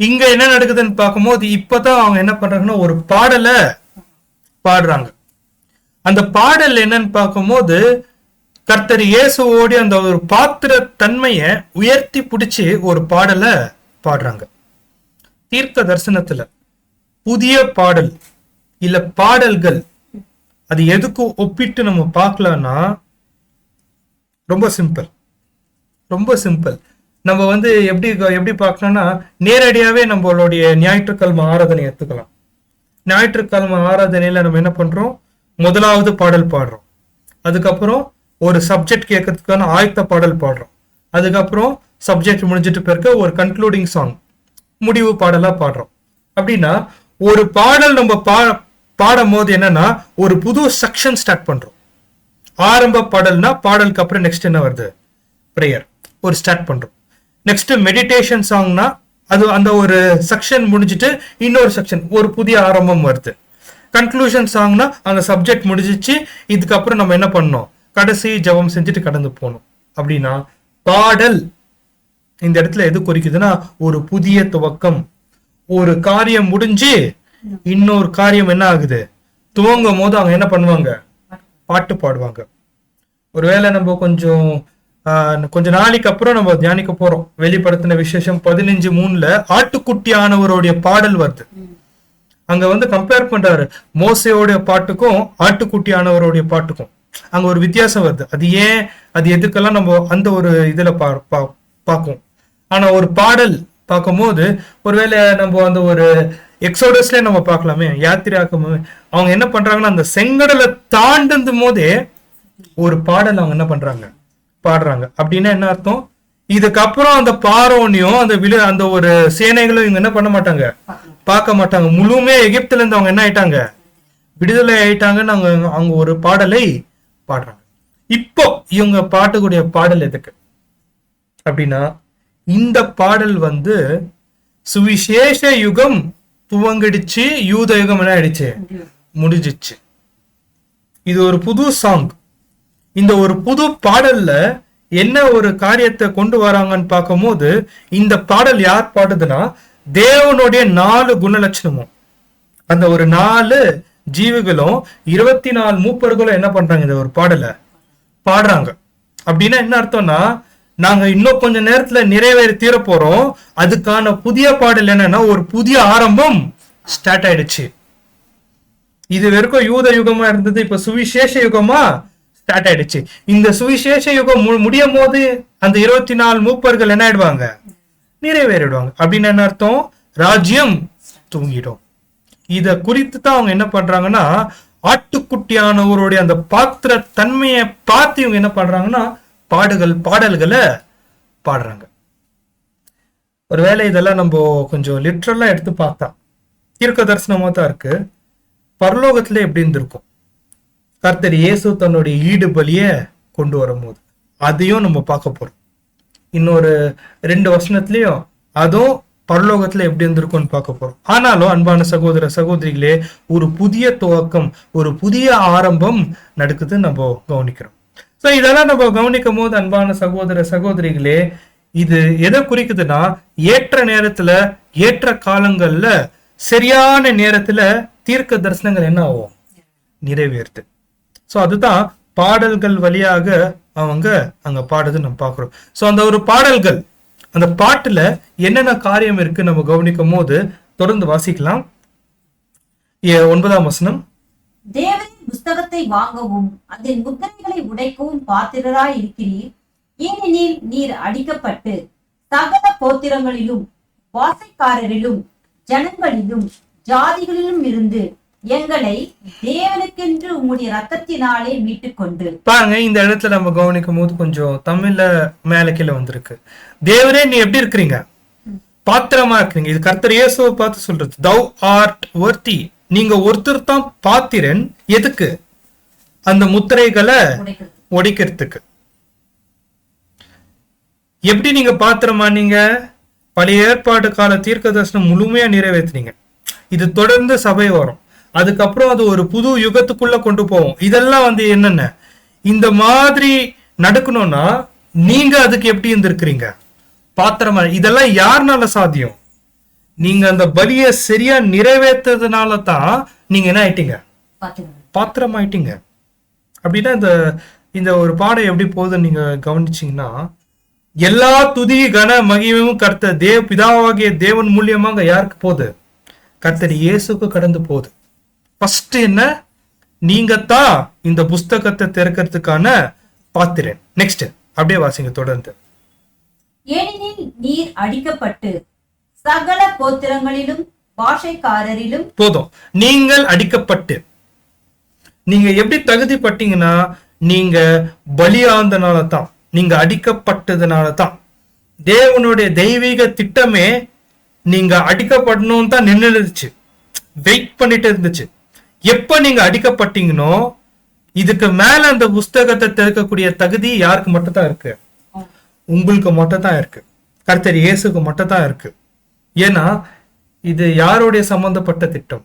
இங்க என்ன நடக்குதுன்னு பார்க்கும்போது இப்பதான் அவங்க என்ன பண்றாங்கன்னா ஒரு பாடலை பாடுறாங்க. அந்த பாடல் என்னன்னு பார்க்கும்போது கர்த்தர் இயேசுவோடு அந்த ஒரு பாத்திர தன்மையை உயர்த்தி பிடிச்சி ஒரு பாடலை பாடுறாங்க. தீர்க்க தரிசனத்துல புதிய பாடல் இல்ல பாடல்கள் அது எதுக்கு ஒப்பிட்டு நம்ம பார்க்கலாம்னா ரொம்ப சிம்பிள். நம்ம வந்து எப்படி பார்க்கலாம்னா நேரடியாவே நம்மளுடைய ஞாயிற்றுக்கிழமை ஆராதனை எடுத்துக்கலாம். ஞாயிற்றுக்கிழமை ஆராதனையில நம்ம என்ன பண்றோம்? முதலாவது பாடல் பாடுறோம். அதுக்கப்புறம் ஒரு சப்ஜெக்ட் கேட்கறதுக்கான ஆயத்த பாடல் பாடுறோம். அதுக்கப்புறம் சப்ஜெக்ட் முடிஞ்சிட்டு பிறகு ஒரு கன்க்ளூடிங் சாங், முடிவு பாடலா பாடுறோம். அப்படின்னா ஒரு பாடல் நம்ம பாடும் போது என்னன்னா ஒரு புது செக்ஷன் ஸ்டார்ட் பண்றோம். ஆரம்ப பாடல்னா பாடலுக்கு அப்புறம் நெக்ஸ்ட் என்ன வருது? பிரேயர் ஒரு ஸ்டார்ட் பண்றோம். நெக்ஸ்ட் மெடிடேஷன் சாங்னா அது அந்த ஒரு செக்ஷன் முடிஞ்சிட்டு இன்னொரு செக்ஷன் ஒரு புதிய ஆரம்பம் வருது. கன்க்ளூஷன் சாங்னா அந்த சப்ஜெக்ட் முடிஞ்சிச்சு, இதுக்கப்புறம் நம்ம என்ன பண்ணோம்? கடைசி ஜெபம் செஞ்சுட்டு கடந்து போகணும். அப்படின்னா பாடல் இந்த இடத்துல எது குறிக்குதுன்னா ஒரு புதிய துவக்கம். ஒரு காரியம் முடிஞ்சு இன்னொரு காரியம் என்ன ஆகுது? துவங்கும் போது அவங்க என்ன பண்ணுவாங்க? பாட்டு பாடுவாங்க. ஒருவேளை நம்ம கொஞ்ச நாளைக்கு அப்புறம் நம்ம தியானிக்க போறோம். வெளிப்படுத்தின விசேஷம் 15:3 ஆட்டுக்குட்டியானவருடைய பாடல் வருது. அங்க வந்து கம்பேர் பண்றாரு மோசையோடைய பாட்டுக்கும் ஆட்டுக்குட்டியானவருடைய பாட்டுக்கும். அங்க ஒரு வித்தியாசம் வருது. அது ஏன், அது எதுக்கெல்லாம் நம்ம அந்த ஒரு இதுல பார்க்கும். ஆனா ஒரு பாடல் பார்க்கும் போது ஒருவேளை நம்ம அந்த ஒரு எக்ஸோடஸ்ல நம்ம பார்க்கலாமே, யாத்திராக்கும் அவங்க என்ன பண்றாங்கன்னா அந்த செங்கடலை தாண்டும் போதே ஒரு பாடல் அவங்க என்ன பண்றாங்க? பாடுறாங்க. அப்படின்னா என்ன அர்த்தம்? இதுக்கப்புறம் அந்த பாரோனையும் அந்த ஒரு சேனைகளும் இவங்க என்ன பண்ண மாட்டாங்க? பார்க்க மாட்டாங்க. முழுமே எகிப்துல இருந்து அவங்க என்ன ஆயிட்டாங்க? விடுதலை ஆயிட்டாங்கன்னு அவங்க ஒரு பாடலை பாடுறாங்க. இப்போ இவங்க பாட்டுக்கூடிய பாடல் எதுக்கு அப்படின்னா, இந்த பாடல் வந்து சுவிசேஷ யுகம் துவங்கிடுச்சு, யூத யுகம் என்ன ஆயிடுச்சு? முடிஞ்சிச்சு. இது ஒரு புது சாங். இந்த ஒரு புது பாடல்ல என்ன ஒரு காரியத்தை கொண்டு வராங்கன்னு பார்க்கும் போது, இந்த பாடல் யார் பாடுதுன்னா தேவனுடைய 4 குணலட்சணமும் அந்த ஒரு 4 ஜீவிகளும் 24 மூப்பர்களும் என்ன பண்றாங்க? இந்த ஒரு பாடலை பாடுறாங்க. அப்படின்னா என்ன அர்த்தம்னா, நாங்க இன்னும் கொஞ்ச நேரத்துல நிறைவேறி தீர போறோம். அதுக்கான புதிய பாடல் என்னன்னா ஒரு புதிய ஆரம்பம் ஸ்டார்ட் ஆயிடுச்சு. இது வரைக்கும் யூத யுகமா இருந்தது, இப்ப சுவிசேஷ யுகமா ஸ்டார்ட் ஆயிடுச்சு. இந்த சுவிசேஷ யுகம் முடியும் போது அந்த 24 மூப்பர்கள் என்ன ஆயிடுவாங்க? நிறைவேறிடுவாங்க. அப்படின்னு என்ன அர்த்தம்? ராஜ்யம் தூங்கிடும். இத குறித்து தான் அவங்க என்ன பண்றாங்கன்னா ஆட்டுக்குட்டியானவருடைய அந்த பாத்திர தன்மையை பார்த்து இவங்க என்ன பண்றாங்கன்னா பாடல்களை பாடுறாங்க. ஒருவேளை இதெல்லாம் நம்ம கொஞ்சம் லிட்ரலா எடுத்து பார்த்தா தீர்க்க தரிசனமா தான் இருக்கு. பரலோகத்துல எப்படி இருந்திருக்கும்? கர்த்தர் இயேசு தன்னுடைய ஈடு பலிய கொண்டு வரும்போது அதையும் நம்ம பார்க்க போறோம். இன்னொரு 2 வசனத்திலயும் அதுவும் பரலோகத்துல எப்படி இருந்திருக்கும்னு பார்க்க போறோம். ஆனாலும் அன்பான சகோதர சகோதரிகளே, ஒரு புதிய துவக்கம், ஒரு புதிய ஆரம்பம் நடக்குது நம்ம கவனிக்கிறோம். சோ இதெல்லாம் நம்ம கவனிக்கும் போது அன்பான சகோதர சகோதரிகளே, இது எதை குறிக்குதுன்னா ஏற்ற நேரத்துல ஏற்ற காலங்கள்ல சரியான நேரத்துல தீர்க்க தரிசனங்கள் என்ன ஆகும்? நிறைவேறுது. சோ அதுதான் பாடல்கள் வழியாக அவங்க அங்க பாடுறது நம்ம பாக்குறோம். சோ அந்த ஒரு பாடல்கள், அந்த பாட்டுல என்னென்ன காரியம் இருக்கு நம்ம கவனிக்கும் போது தொடர்ந்து வாசிக்கலாம். 9ஆம் வசனம். தேவனின் புஸ்தகத்தை வாங்கவும் அதன் முத்திரைகளை உடைக்கவும் பாத்திரராய் இருக்கிறீர். ஏனெனில் நீர் அடிக்கப்பட்டு சகல கோத்திரங்களிலும் பாசைக்காரரிலும் ஜனங்களிலும் ஜாதிகளிலும் இருந்து எங்களை தேவனுக்கென்று உம்முடைய ரத்தத்தினாலே மீட்டுக்கொண்டு. பாருங்க, இந்த இடத்துல நம்ம கவனிக்கும் போது கொஞ்சம் தமிழ்ல மேல கீழே வந்திருக்கு. தேவரே நீ எப்படி இருக்கிறீங்க? பாத்திரமா இருக்கிறீங்க. இது கர்த்தர் இயேசுவை பார்த்து சொல்றது. thou art worthy. நீங்க ஒருத்தர் தான் பாத்திரன். எதுக்கு? அந்த முத்திரைகளை உடைக்கிறதுக்கு. எப்படி நீங்க பாத்திரமா? நீங்க பழைய ஏற்பாடு கால தீர்க்க தரிசனம் முழுமையா நிறைவேற்றினீங்க. இது தொடர்ந்து சபை வரும். அதுக்கப்புறம் அது ஒரு புது யுகத்துக்குள்ள கொண்டு போவோம். இதெல்லாம் வந்து என்னென்ன இந்த மாதிரி நடக்கணும்னா நீங்க அதுக்கு எப்படி இருந்திருக்கிறீங்க? பாத்திரமா. இதெல்லாம் யாருனால சாத்தியம்? நீங்க அந்த பலியை சரியா நிறைவேற்றதுனால தான் நீங்க என்ன ஆயிட்டீங்க? பாத்திரம் ஆயிட்டீங்க. அப்படின்னா இந்த ஒரு பாடம் எப்படி போகுதுன்னு நீங்க கவனிச்சீங்கன்னா, எல்லா துதி கன மகிமையும் கர்த்தர் பிதாவாகிய தேவன் மூலியமாக யாருக்கு போகுது? கர்த்தர் இயேசுக்கு கடந்து போகுது. ஃபர்ஸ்ட் என்ன? நீங்க தான் இந்த புஸ்தகத்தை திறக்கிறதுக்கான பாத்திரன். நெக்ஸ்ட் அப்படியே வாசிங்க தொடர்ந்து. ஏனெனில் நீர் அடிக்கப்பட்டு சகல கோத்திரங்களிலும் பாஷைக்காரரிலும். போதும். நீங்கள் அடிக்கப்பட்டு. நீங்க எப்படி தகுதிப்பட்டீங்கன்னா, நீங்க பலியாந்தனால தான், நீங்க அடிக்கப்பட்டதுனால தான். தேவனுடைய தெய்வீக திட்டமே நீங்க அடிக்கப்படணும் தான் நின்றுச்சு, வெயிட் பண்ணிட்டு இருந்துச்சு. எப்ப நீங்க அடிக்கப்பட்டீங்கன்னோ இதுக்கு மேல அந்த புஸ்தகத்தை திறக்கக்கூடிய தகுதி யாருக்கு மட்டும் தான் இருக்கு? உங்களுக்கு மட்டும் தான் இருக்கு. கர்த்தர் இயேசுக்கு மட்டும் தான் இருக்கு. ஏன்னா இது யாருடைய சம்பந்தப்பட்ட திட்டம்?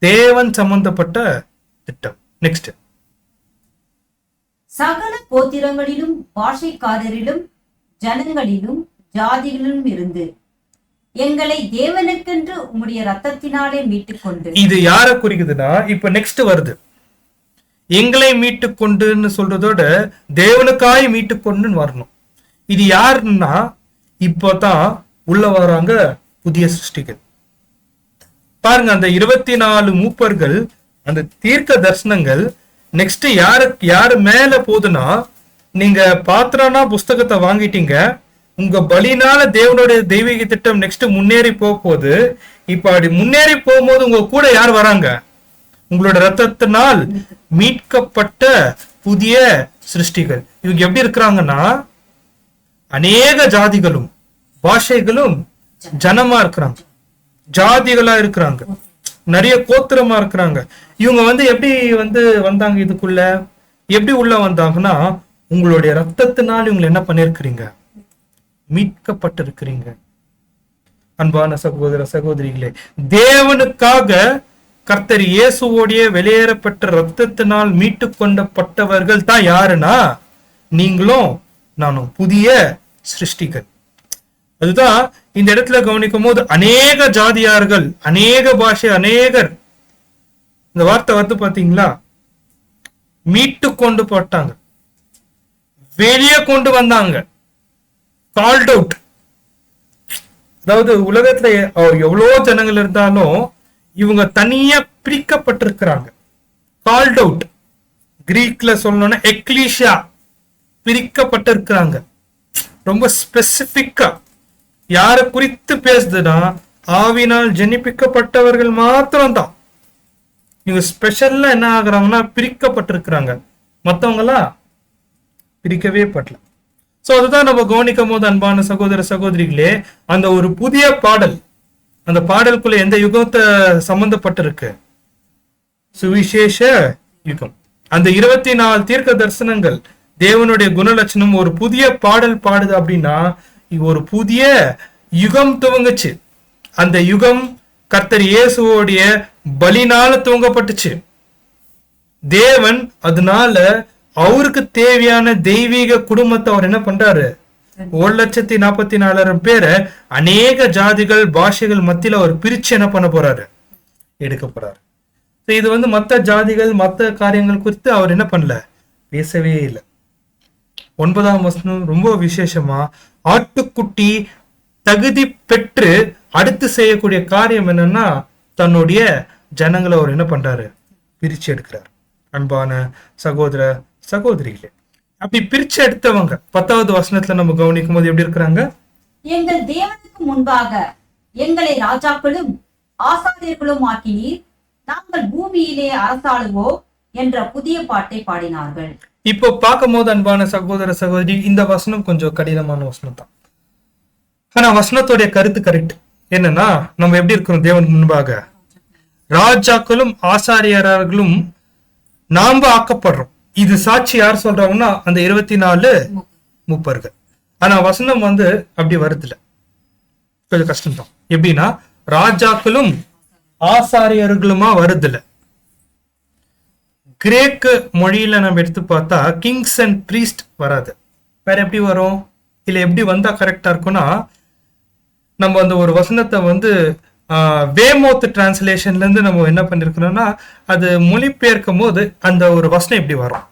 தேவன் சம்பந்தப்பட்ட திட்டம். நெக்ஸ்ட். சகல கோத்திரங்களிலும் பாஷைக்காரரிலும் ஜனங்களிலும் ஜாதிகளிலும் இருந்து எங்களை தேவனுக்கென்று உம்முடைய ரத்தத்தினாலே மீட்டுக்கொண்டு. இது யார குறிக்குதுன்னா, இப்ப நெக்ஸ்ட் வருது. எங்களை மீட்டுக்கொண்டுன்னு சொல்றதோட தேவனுக்காய் மீட்டுக்கொண்டுன்னு வரணும். இது யாருன்னா, இப்பதான் உள்ள வராங்க புதிய சிருஷ்டிகள். பாருங்க, அந்த 24 மூப்பர்கள், அந்த தீர்க்க தரிசனங்கள் நெக்ஸ்ட் யாரு மேல போகுதுன்னா, நீங்க பாத்திரனா புஸ்தகத்தை வாங்கிட்டீங்க, உங்க பலினால தேவனுடைய தெய்வீக திட்டம் நெக்ஸ்ட் முன்னேறி போகுது. இப்ப அப்படி முன்னேறி போகும்போது உங்க கூட யார் வராங்க? உங்களோட ரத்தத்தினால் மீட்கப்பட்ட புதிய சிருஷ்டிகள். இவங்க எப்படி இருக்கிறாங்கன்னா, அநேக ஜாதிகளும் பாஷைகளும் ஜனமா இருக்கிறாங்க, ஜாதிகளா இருக்கிறாங்க, நிறைய கோத்திரமா இருக்கிறாங்க. இவங்க வந்து எப்படி வந்தாங்க இதுக்குள்ள? எப்படி உள்ள வந்தாங்கன்னா, உங்களுடைய ரத்தத்தினால் இவங்களை என்ன பண்ணிருக்கிறீங்க? மீட்கப்பட்டிருக்கிறீங்க. அன்பான சகோதர சகோதரிகளே, தேவனுக்காக கர்த்தர் இயேசுவோடைய வெளியேறப்பட்ட ரத்தத்தினால் மீட்டு கொண்டப்பட்டவர்கள் தான் யாருன்னா, நீங்களும் நானும் புதிய சிருஷ்டிகள். அதுதான் இந்த இடத்துல கவனிக்கும் போது அநேக ஜாதியார்கள், அநேக பாஷை, அநேகர், இந்த வார்த்தை வந்து பாத்தீங்களா, மீட்டு கொண்டு போட்டாங்க, வெளியே கொண்டு வந்தாங்க, கால்ட் அவுட். அதாவது உலகத்துல எவ்வளவோ ஜனங்கள் இருந்தாலும் இவங்க தனியா பிரிக்கப்பட்டிருக்கிறாங்க. கால்ட் அவுட், கிரீக்ல சொல்லணும்னா எக்லீஷியா, பிரிக்கப்பட்டிருக்கிறாங்க. ரொம்ப ஸ்பெசிபிக்கா யார குறித்து பேசுதுன்னா, ஆவினால் ஜெனிப்பிக்கப்பட்டவர்கள் மாத்திரம்தான். இவங்க ஸ்பெஷல்லா என்ன ஆகுறாங்கன்னா, பிரிக்கப்பட்டிருக்கிறாங்க. மத்தவங்க எல்லாம் பிரிக்கவே படல. சோ அதுதான் நம்ம கவனிக்கும் போது, அன்பான சகோதர சகோதரிகளே, அந்த ஒரு புதிய பாடல், அந்த பாடலுக்குள்ள எந்த யுகத்தை சம்பந்தப்பட்டிருக்கு? சுவிசேஷ யுகம். அந்த 24 தீர்க்க தரிசனங்கள், தேவனுடைய குணலட்சணம் ஒரு புதிய பாடல் பாடுது அப்படின்னா, ஒரு புதிய யுகம் துவங்குச்சு. அந்த யுகம் கர்த்தர் இயேசுவோடைய பலினால துவங்கப்பட்டுச்சு. தேவன் அதனால அவருக்கு தேவையான தெய்வீக குடும்பத்தை அவர் என்ன பண்றாரு? 1,44,000 பேரை அநேக ஜாதிகள் பாஷைகள் மத்தியில அவர் பிரிச்சு என்ன பண்ண போறாரு? எடுக்க போறாரு. இது மத்த ஜாதிகள் மத்த காரியங்கள் குறித்து அவர் என்ன பண்ணல, பேசவே இல்லை. 9ஆம் வசனம் ரொம்ப விசேஷமா, ஆட்டுக்குட்டி தகுதி பெற்று அடுத்து செய்யக்கூடிய காரியம் என்னன்னா, தன்னுடைய ஜனங்களை அவர் என்ன பண்றாரு? பிரிச்சு எடுக்கிறார். அன்பான சகோதர சகோதரிகளே, அப்படி பிரிச்சு எடுத்தவங்க 10வது வசனத்துல நம்ம கவனிக்கும் போது எப்படி இருக்கிறாங்க? எங்கள் தேவனுக்கு முன்பாக எங்களை ராஜாக்களும் ஆசாரியர்களும் ஆக்கினீர், நாங்கள் பூமியிலே அரசாளுவோம் என்ற புதிய பாட்டை பாடினார்கள். இப்போ பார்க்கும் போது அன்பான சகோதர சகோதரி, இந்த வசனம் கொஞ்சம் கடினமான வசனம் தான். ஆனா வசனத்துடைய கருத்து கரெக்ட். என்னன்னா, நம்ம எப்படி இருக்கிறோம் தேவனுக்கு முன்பாக? ராஜாக்களும் ஆசாரியர்களும் நாம ஆக்கப்படுறோம். இது சாட்சி யார் சொல்றாங்கன்னா அந்த 24 மூப்பர்கள். ஆனா வசனம் வந்து அப்படி வருதுல, கொஞ்சம் கஷ்டம்தான். எப்படின்னா, ராஜாக்களும் ஆசாரியர்களுமா வருதுல. கிரேக்கு மொழியில நம்ம எடுத்து பார்த்தா கிங்ஸ் அண்ட் பிரீஸ்ட் வராது. வேற எப்படி வரும்? இல்ல எப்படி வந்தா கரெக்டா இருக்கும்னா, நம்ம அந்த ஒரு வசனத்தை வந்து வேமோத் டிரான்ஸ்லேஷன்ல இருந்து நம்ம என்ன பண்ணிருக்கோம்னா, அது மொழிபெயர்க்கும் போது அந்த ஒரு வசனம் எப்படி வரும்?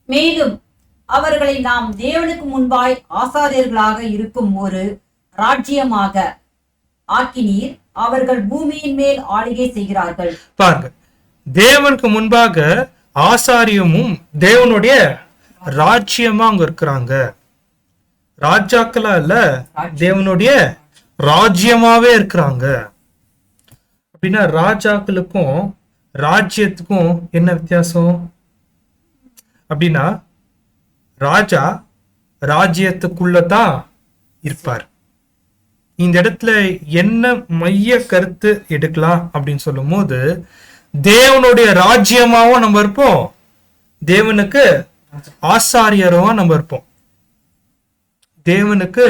மேலும் அவர்களை நாம் தேவனுக்கு முன்பாய் ஆசாரியர்களாக இருக்கும் ஒரு ராஜ்யமாக ஆக்கினீர், அவர்கள் பூமியின் மேல் ஆளுகை செய்கிறார்கள். பாருங்க, தேவனுக்கு முன்பாக ஆசாரியமும் தேவனுடைய ராஜ்யமா அங்க இருக்கிறாங்க. ராஜாக்களா இல்ல, தேவனுடைய ராஜ்யமாவே இருக்கிறாங்க. அப்படின்னா ராஜாக்களுக்கும் ராஜ்யத்துக்கும் என்ன வித்தியாசம்? அப்படின்னா ராஜா ராஜ்யத்துக்குள்ளதான் இருப்பார். இந்த இடத்துல என்ன மைய கருத்து எடுக்கலாம் அப்படின்னு சொல்லும் போது, தேவனுடைய ராஜ்யமாவும் நம்ம இருப்போம், தேவனுக்கு ஆசாரியரும் நம்ம இருப்போம். தேவனுக்கு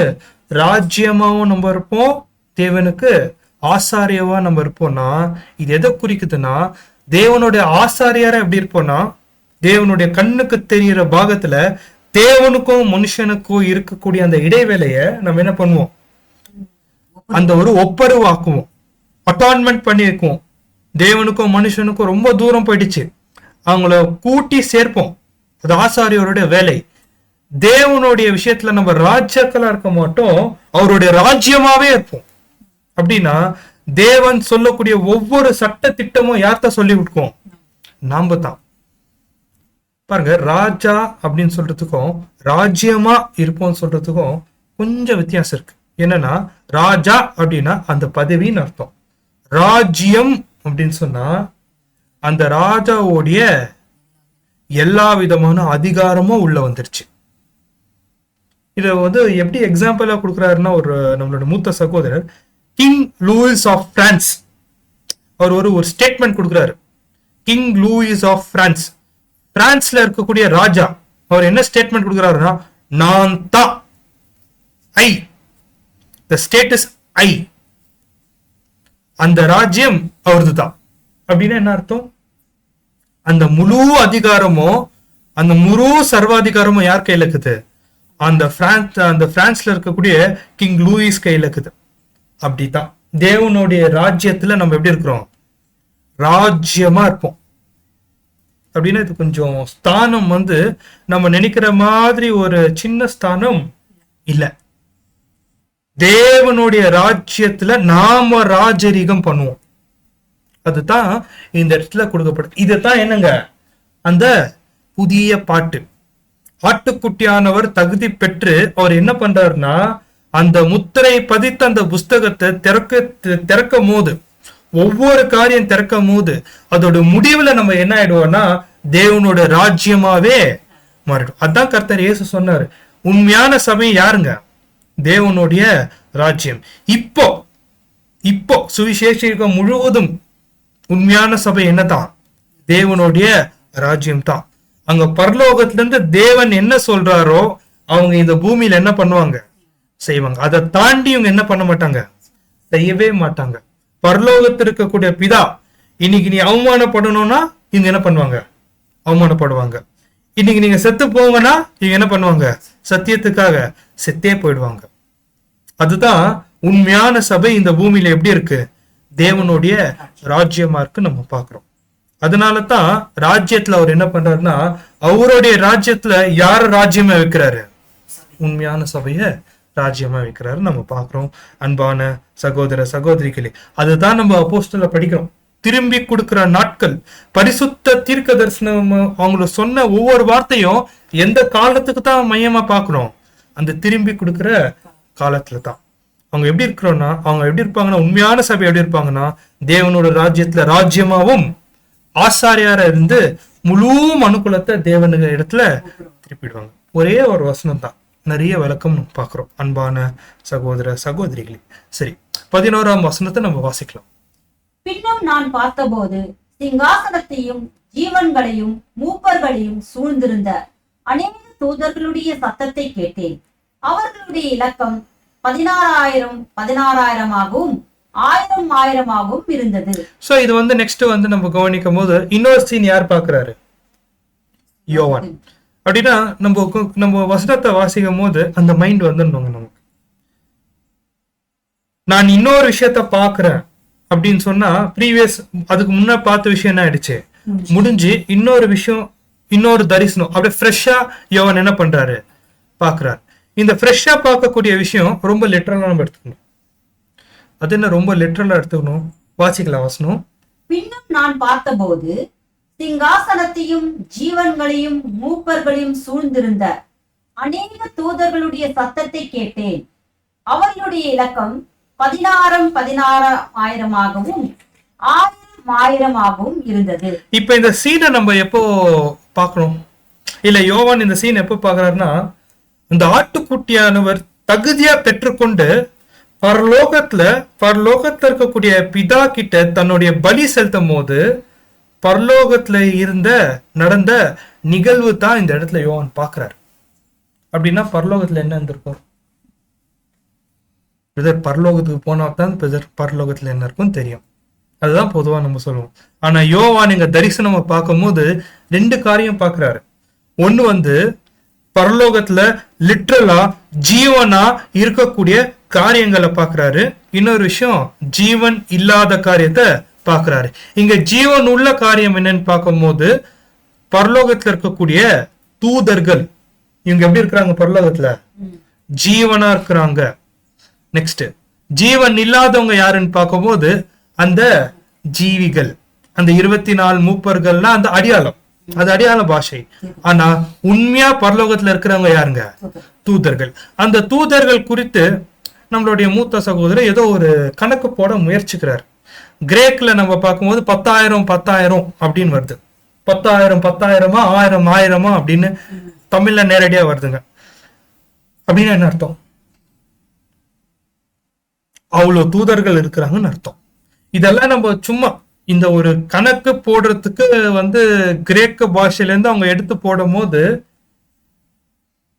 ராஜ்யமாவும் நம்ம இருப்போம், தேவனுக்கு ஆசாரியவா நம்ம இருப்போம்னா இது எதை குறிக்குதுன்னா, தேவனுடைய ஆசாரியரா எப்படி இருப்போம்னா, தேவனுடைய கண்ணுக்கு தெரிகிற பாகத்துல தேவனுக்கும் மனுஷனுக்கும் இருக்கக்கூடிய அந்த இடைவேளைய நம்ம என்ன பண்ணுவோம்? அந்த ஒரு ஒப்பருவாக்குவோம், அட்டான்மெண்ட் பண்ணி வைக்குவோம். தேவனுக்கும் மனுஷனுக்கும் ரொம்ப தூரம் போயிடுச்சு, அவங்கள கூட்டி சேர்ப்போம். அது ஆசாரியருடைய வேலை. தேவனுடைய விஷயத்துல நம்ம ராஜ்யங்களா இருக்க மாட்டோம், அவருடைய ராஜ்யமாவே இருப்போம். அப்படின்னா தேவன் சொல்லக்கூடிய ஒவ்வொரு சட்ட திட்டமும் யார்கிட்ட சொல்லி விட்டுக்கோம்? நாம தான். பாருங்க, ராஜா அப்படின்னு சொல்றதுக்கும் ராஜ்யமா இருப்போம் சொல்றதுக்கும் கொஞ்சம் வித்தியாசம் இருக்கு. என்னன்னா, ராஜா அப்படின்னா அந்த பதவின்னு அர்த்தம். ராஜ்யம் அப்படின்னு சொன்னா அந்த ராஜாவுடைய எல்லா விதமான அதிகாரமும் உள்ள வந்துருச்சு. இத வந்து எப்படி எக்ஸாம்பிளா கொடுக்குறாருன்னா, ஒரு நம்மளோட மூத்த சகோதரர் கிங் லூயிஸ் ஆஃப் பிரான்ஸ், அவர் ஒரு ஸ்டேட்மெண்ட் கொடுக்குறாரு. கிங் லூயிஸ் ஆஃப் பிரான்ஸ், பிரான்ஸ்ல இருக்கக்கூடிய ராஜா, அவர் என்ன ஸ்டேட்மெண்ட் கொடுக்குறாருன்னா, நான் தான் ஐ, த ஸ்டேட்டஸ் ஐ, அந்த ராஜ்யம் அவரது தான். அப்படின்னா என்ன அர்த்தம்? அந்த முழு அதிகாரமும் அந்த முழு சர்வாதிகாரமும் யார் கையில இருக்குது? அந்த பிரான்ஸ்ல இருக்கக்கூடிய கிங் லூயிஸ் கையில இருக்குது. அப்படித்தான் தேவனுடைய ராஜ்யத்துல நம்ம எப்படி இருக்கிறோம்? ராஜ்யமா இருப்போம். அப்படின்னா இது கொஞ்சம் ஸ்தானம் வந்து நம்ம நினைக்கிற மாதிரி ஒரு சின்ன ஸ்தானம் இல்ல. தேவனுடைய ராஜ்யத்துல நாம ராஜரீகம் பண்ணுவோம். அதுதான் இந்த இடத்துல கொடுக்கப்படுது. இதுதான் என்னங்க அந்த புதிய பாட்டு. ஆட்டுக்குட்டியானவர் தகுதி பெற்று அவர் என்ன பண்றாருன்னா, அந்த முத்திரை பதித்த அந்த புஸ்தகத்தை திறக்கும் போது, ஒவ்வொரு காரியம் திறக்கும் போது அதோட முடிவுல நம்ம என்ன ஆயிடுவோம்னா தேவனோட ராஜ்யமாவே மாறிடும். அதான் கர்த்தர் இயேசு சொன்னாரு, உண்மையான சபை யாருங்க? தேவனுடைய ராஜ்யம். இப்போ இப்போ சுவிசேஷம் முழுவதும் உண்மையான சபை என்னதான்? தேவனுடைய ராஜ்யம் தான். அங்க பரலோகத்துல இருந்து தேவன் என்ன சொல்றாரோ அவங்க இந்த பூமியில என்ன பண்ணுவாங்க? செய்வாங்க. அதை தாண்டி இவங்க என்ன பண்ண மாட்டாங்க? செய்யவே மாட்டாங்க. பரலோகத்தில் இருக்கக்கூடிய பிதா இன்னைக்கு நீ அவமானப்படணும்னா இவங்க என்ன பண்ணுவாங்க? அவமானப்படுவாங்க. இன்னைக்கு நீங்க செத்து போங்கன்னா இவங்க என்ன பண்ணுவாங்க? சத்தியத்துக்காக செத்தே போயிடுவாங்க. அதுதான் உண்மையான சபை இந்த பூமியில எப்படி இருக்கு? தேவனுடைய ராஜ்யமா இருக்கு நம்ம பாக்குறோம். அதனால தான் ராஜ்யத்துல அவர் என்ன பண்றாருன்னா, அவருடைய ராஜ்யத்துல யார ராஜ்யமா வைக்கிறாரு? உண்மையான சபைய ராஜ்யமா வைக்கிறாரு நம்ம பாக்குறோம். அன்பான சகோதர சகோதரிகளே, அதுதான் நம்ம அப்போஸ்தலர்ல படிக்கிறோம். திரும்பி கொடுக்கிற நாட்கள், பரிசுத்த தீர்க்க தரிசனம், அவங்கள சொன்ன ஒவ்வொரு வார்த்தையும் எந்த காலத்துக்கு தான் மையமா பாக்குறோம்? அந்த திரும்பி கொடுக்கிற காலத்துல தான். அவங்க எப்படி இருக்கிறோம்னா, அவங்க எப்படி இருப்பாங்கன்னா, உண்மையான சபை எப்படி இருப்பாங்கன்னா, தேவனோட ராஜ்யத்துல ராஜ்யமாவும் ஆசாரியாரா இருந்து முழு மனுக்குலத்தை தேவனுக்கு இடத்துல திருப்பிடுவாங்க. ஒரே ஒரு வசனம் தான், நிறைய விளக்கம் நம்ம பார்க்கிறோம் அன்பான சகோதர சகோதரிகளே. சரி, 11ஆம் வசனத்தை நம்ம வாசிக்கலாம். பின்னும் நான் பார்த்தபோது சிங்காசனத்தையும் ஜீவன்களையும் மூப்பர்களையும் சூழ்ந்திருந்த அநேக தூதர்களுடைய சத்தத்தை கேட்டேன். அவர்களுடைய இலக்கம் 16,000 1000 இருந்தது. சோ இது வந்து நெக்ஸ்ட் வந்து நம்ம கவனிக்கும் போது இன்னொரு சீன் யார் பாக்குறாரு? யோவான். அப்படின்னா நம்ம வசனத்தை வாசிக்கும் போது அந்த மைண்ட் வந்துடணுங்க நமக்கு. நான் இன்னொரு விஷயத்த பாக்குறேன் அப்படின்னு சொன்னா, ப்ரீவியஸ் அதுக்கு முன்ன பார்த்த விஷயம் என்ன ஆயிடுச்சு, முடிஞ்சு இன்னொரு விஷயம், இன்னொரு தரிசனம் அப்படியே ஃப்ரெஷ்ஷா யோவான் என்ன பண்றாரு, பாக்குறாரு. இந்த ஃப்ரெஷ்ஷா பார்க்கக்கூடிய விஷயம் ரொம்ப லிட்டரலா நம்ம எடுத்துக்கணும். அது என்ன ரொம்ப லிட்டரலா எடுத்துக்கணும்? வாசிக்கலாம் வசனம். பின்னும் நான் பார்த்தபோது சிங்காசனத்தையும் ஜீவன்களையும் மூப்பர்களையும் சூழ்ந்திருந்த அநேக தூதர்களுடைய சத்தத்தை கேட்டேன். அவர்களுடைய இலக்கம் 16,000 1000 இருந்தது. இப்ப இந்த சீனை நம்ம எப்போ பார்க்கணும்? இல்ல யோவான் இந்த சீன் எப்போ பாக்குறாருன்னா, இந்த ஆட்டுக்குட்டியானவர் தகுதியா பெற்றுக்கொண்டு பரலோகத்துல இருக்கக்கூடிய பிதா கிட்ட தன்னுடைய பலி செலுத்தும் போது பரலோகத்துல நடந்த நிகழ்வு தான் இந்த இடத்துல யோவான் பாக்குறாரு. அப்படின்னா பரலோகத்துல என்ன இருந்திருக்கும்? பரலோகத்துக்கு போனா தான் பரலோகத்துல என்ன இருக்கும் தெரியும். அதுதான் பொதுவா நம்ம சொல்லுவோம். ஆனா யோவான் இங்க தரிசனமா பார்க்கும் போது 2 காரியம் பாக்குறாரு. ஒண்ணு வந்து பரலோகத்துல லிட்ரலா ஜீவனா இருக்கக்கூடிய காரியங்களை பாக்குறாரு. இன்னொரு விஷயம் ஜீவன் இல்லாத காரியத்தை பாக்குறாரு. இங்க ஜீவன் உள்ள காரியம் என்னன்னு பார்க்கும் போது பரலோகத்துல இருக்கக்கூடிய தூதர்கள் இவங்க எப்படி இருக்கிறாங்க? பரலோகத்துல ஜீவனா இருக்கிறாங்க. நெக்ஸ்ட் ஜீவன் இல்லாதவங்க யாருன்னு பார்க்கும்போது அந்த ஜீவிகள், அந்த 24 மூப்பர்கள்னா அந்த அடையாளம், அது அடையாள பாஷை. ஆனா உண்மையா பரலோகத்துல இருக்கிறவங்க யாருங்க? தூதர்கள். அந்த தூதர்கள் குறித்து நம்மளுடைய மூத்த சகோதரர் ஏதோ ஒரு கணக்கு போட முயற்சிக்கிறார். கிரேக்ல நம்ம பார்க்கும்போது 10,000 அப்படின்னு வருது. 10,000 10,000 அப்படின்னு தமிழ்ல நேரடியா வருதுங்க. அப்படின்னு என்ன அர்த்தம்? அவ்வளவு தூதர்கள் இருக்கிறாங்கன்னு அர்த்தம். இதெல்லாம் நம்ம சும்மா இந்த ஒரு கணக்கு போடுறதுக்கு வந்து கிரேக்க பாஷையில இருந்து அவங்க எடுத்து போடும் போது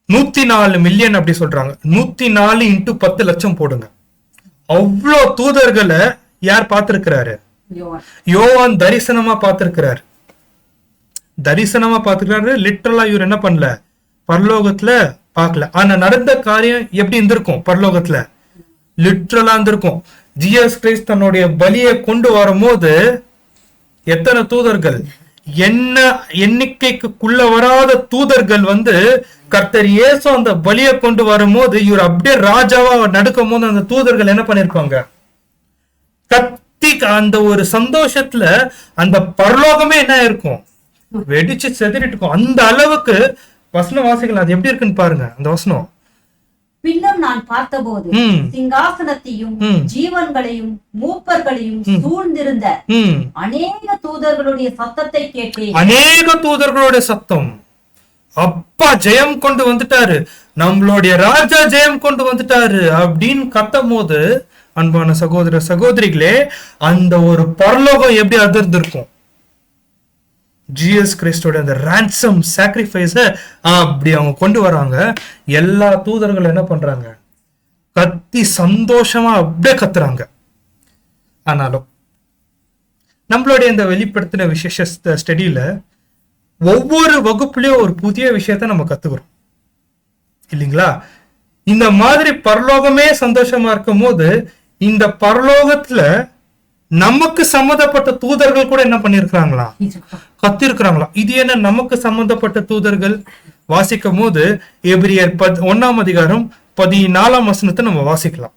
104 மில்லியன் அப்படி சொல்றாங்க. 104 × 10 லட்சம் போடுங்க. அவ்வளோ தூதர்களை யார் பார்த்திருக்கிறாரு? யோவான் தரிசனமா பார்த்திருக்கிறாரு. லிட்டரலா இவர் என்ன பண்ணல, பரலோகத்துல பார்க்கல. ஆனா நடந்த காரியம் எப்படி இருந்திருக்கும்? பரலோகத்துல லிட்ரலா இருந்திருக்கும். ஜீசஸ் கிறிஸ்து தன்னுடைய பலியை கொண்டு வரும்போது எத்தனை தூதர்கள், என்ன எண்ணிக்கைக்குள்ள வராத தூதர்கள் வந்து கர்த்தர் இயேசு அந்த பலியை கொண்டு வரும்போது இவர் அப்படியே ராஜாவா நடக்கும் போது அந்த தூதர்கள் என்ன பண்ணிருப்பாங்க? கத்தி அந்த ஒரு சந்தோஷத்துல அந்த பரலோகமே என்ன இருக்கும்? வெடிச்சு செதறிட்டு இருக்கும். அந்த அளவுக்கு வசனம் வாசிக்கலாம். அது எப்படி இருக்குன்னு பாருங்க அந்த வசனம். பின்னும் நான் பார்த்தபோது சிங்காசனத்தையும் ஜீவன்களையும் மூப்பர்களையும் சூழ்ந்திருந்த அநேக தூதர்களுடைய சத்தத்தை கேட்டேன். அநேக தூதர்களுடைய சத்தம். அப்பா ஜெயம் கொண்டு வந்துட்டாரு, நம்மளுடைய ராஜா ஜெயம் கொண்டு வந்துட்டாரு அப்படின்னு கத்தும் போது, அன்பான சகோதர சகோதரிகளே, அந்த ஒரு பரலோகம் எப்படி அதிர்ந்திருக்கும்? ஜீசஸ் கிறிஸ்டோட அந்த ransom sacrifice அப்படி அவங்க கொண்டு வராங்க. எல்லா தூதர்கள் என்ன பண்றாங்க? கத்தி சந்தோஷமா அப்படியே கத்துறாங்க. ஆனாலும் நம்மளுடைய இந்த வெளிப்படுத்தின விசேஷ ஸ்டடியில ஒவ்வொரு வகுப்புலயும் ஒரு புதிய விஷயத்த நம்ம கத்துக்கிறோம் இல்லைங்களா? இந்த மாதிரி பரலோகமே சந்தோஷமா இருக்கும் போது இந்த பரலோகத்துல நமக்கு சம்பந்தப்பட்ட தூதர்கள் கூட என்ன பண்ணிருக்கிறாங்களா? கத்திருக்கிறாங்களா? இது என்ன நமக்கு சம்பந்தப்பட்ட தூதர்கள்? வாசிக்கும் போது எபிரியர் 1ஆம் அதிகாரம் 14ஆம் வசனத்தை நம்ம வாசிக்கலாம்.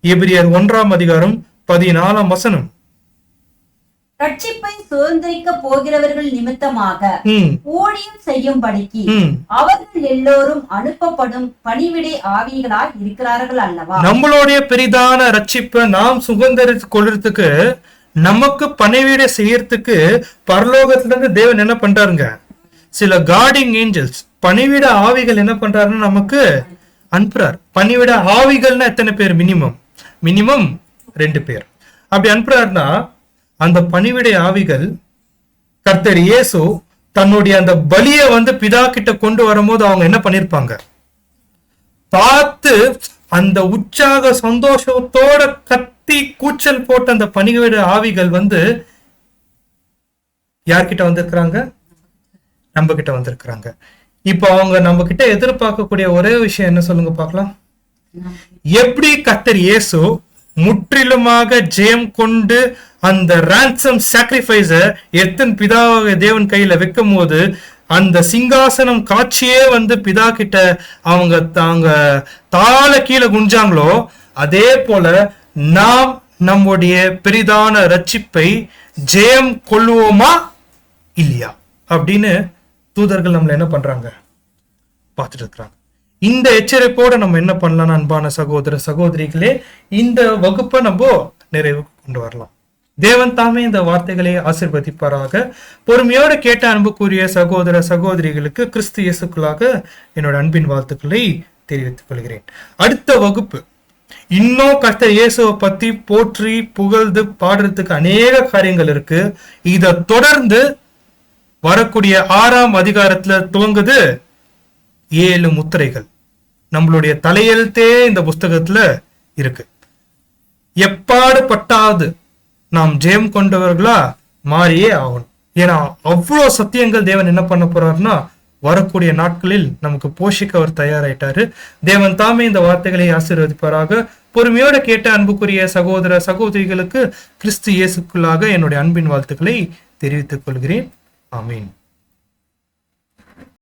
எபிரியர் 1ஆம் அதிகாரம் 14ஆம் வசனம். ரட்சிப்பை சுதந்திரிக்க போகிறவர்கள் நிமித்தமாக ஊழியம் செய்யும்படிக்கு அவர்கள் எல்லோரும் அனுப்பப்படும் பணிவிடை ஆவிகளாய் இருக்கிறார்கள் அல்லவா. நம்மளுடைய பெரிதான ரட்சிப்பை நாம் சுதந்திரித்து கொள்றதுக்கு, நமக்கு பணிவிடை செய்யறதுக்கு பரலோகத்துல இருந்து தேவன் என்ன பண்றாருங்க, சில கார்டிங் ஏஞ்சல்ஸ், பணிவிட ஆவிகள் என்ன பண்றாருன்னு நமக்கு அனுப்புறார். பணிவிட ஆவிகள்னா எத்தனை பேர்? மினிமம் 2 பேர். அப்படி அனுப்புறாருன்னா அந்த பணிவிடை ஆவிகள் கர்த்தர் இயேசு தன்னுடைய அந்த பலியை பிதா கிட்ட கொண்டு வரும்போது அவங்க என்ன பண்ணிருப்பாங்க, பார்த்து அந்த உற்சாக சந்தோஷத்தோட கத்தி கூச்சல் போட்ட அந்த பணிவிடை ஆவிகள் யார்கிட்ட வந்திருக்கிறாங்க? நம்ம கிட்ட வந்திருக்கிறாங்க. இப்ப அவங்க நம்ம கிட்ட எதிர்பார்க்கக்கூடிய ஒரே விஷயம் என்ன சொல்லுங்க பார்க்கலாம். எப்படி கர்த்தர் இயேசு முற்றிலுமாக ஜெயம் கொண்டு அந்த ransom sacrifice பிதாவாக தேவன் கையில வைக்கும் போது அந்த சிங்காசனம் காட்சியே பிதா கிட்ட அவங்க தாங்க தாழ கீழே குஞ்சாங்களோ, அதே போல நாம் நம்முடைய பெரிதான ரட்சிப்பை ஜெயம் கொள்வோமா இல்லையா அப்படின்னு தூதர்கள் நம்மள என்ன பண்றாங்க, பார்த்துட்டு இருக்கிறாங்க. இந்த எச்சரிப்போட நம்ம என்ன பண்ணலாம் அன்பான சகோதர சகோதரிகளே, இந்த வகுப்பை நம்ம நிறைவு கொண்டு வரலாம். தேவன் தாமே இந்த வார்த்தைகளை ஆசீர்வதிப்பாராக. பொறுமையோடு கேட்ட அன்புக்குரிய சகோதர சகோதரிகளுக்கு கிறிஸ்து இயேசுக்குள்ளாக என்னோட அன்பின் வாழ்த்துக்களை தெரிவித்துக் கொள்கிறேன். அடுத்த வகுப்பு இன்னும் கர்த்தர் இயேசுவை பத்தி போற்றி புகழ்ந்து பாடுறதுக்கு அநேக காரியங்கள் இருக்கு. இத தொடர்ந்து வரக்கூடிய 6ஆம் அதிகாரத்துல துவங்குது 7 முத்திரைகள். நம்மளுடைய தலையெழுத்தே இந்த புஸ்தகத்துல இருக்கு. எப்பாடு பட்டாது நாம் ஜெயம் கொண்டவர்களா மாறியே ஆகணும். ஏன்னா அவ்வளோ சத்தியங்கள் தேவன் என்ன பண்ண போறாருன்னா வரக்கூடிய நாட்களில் நமக்கு போஷிக்க அவர் தயாராயிட்டாரு. தேவன் தாமே இந்த வார்த்தைகளை ஆசீர்வதிப்பாராக. பொறுமையோட கேட்ட அன்புக்குரிய சகோதர சகோதரிகளுக்கு கிறிஸ்து இயேசுக்குள்ளாக என்னுடைய அன்பின் வாழ்த்துக்களை தெரிவித்துக் கொள்கிறேன். ஆமீன்.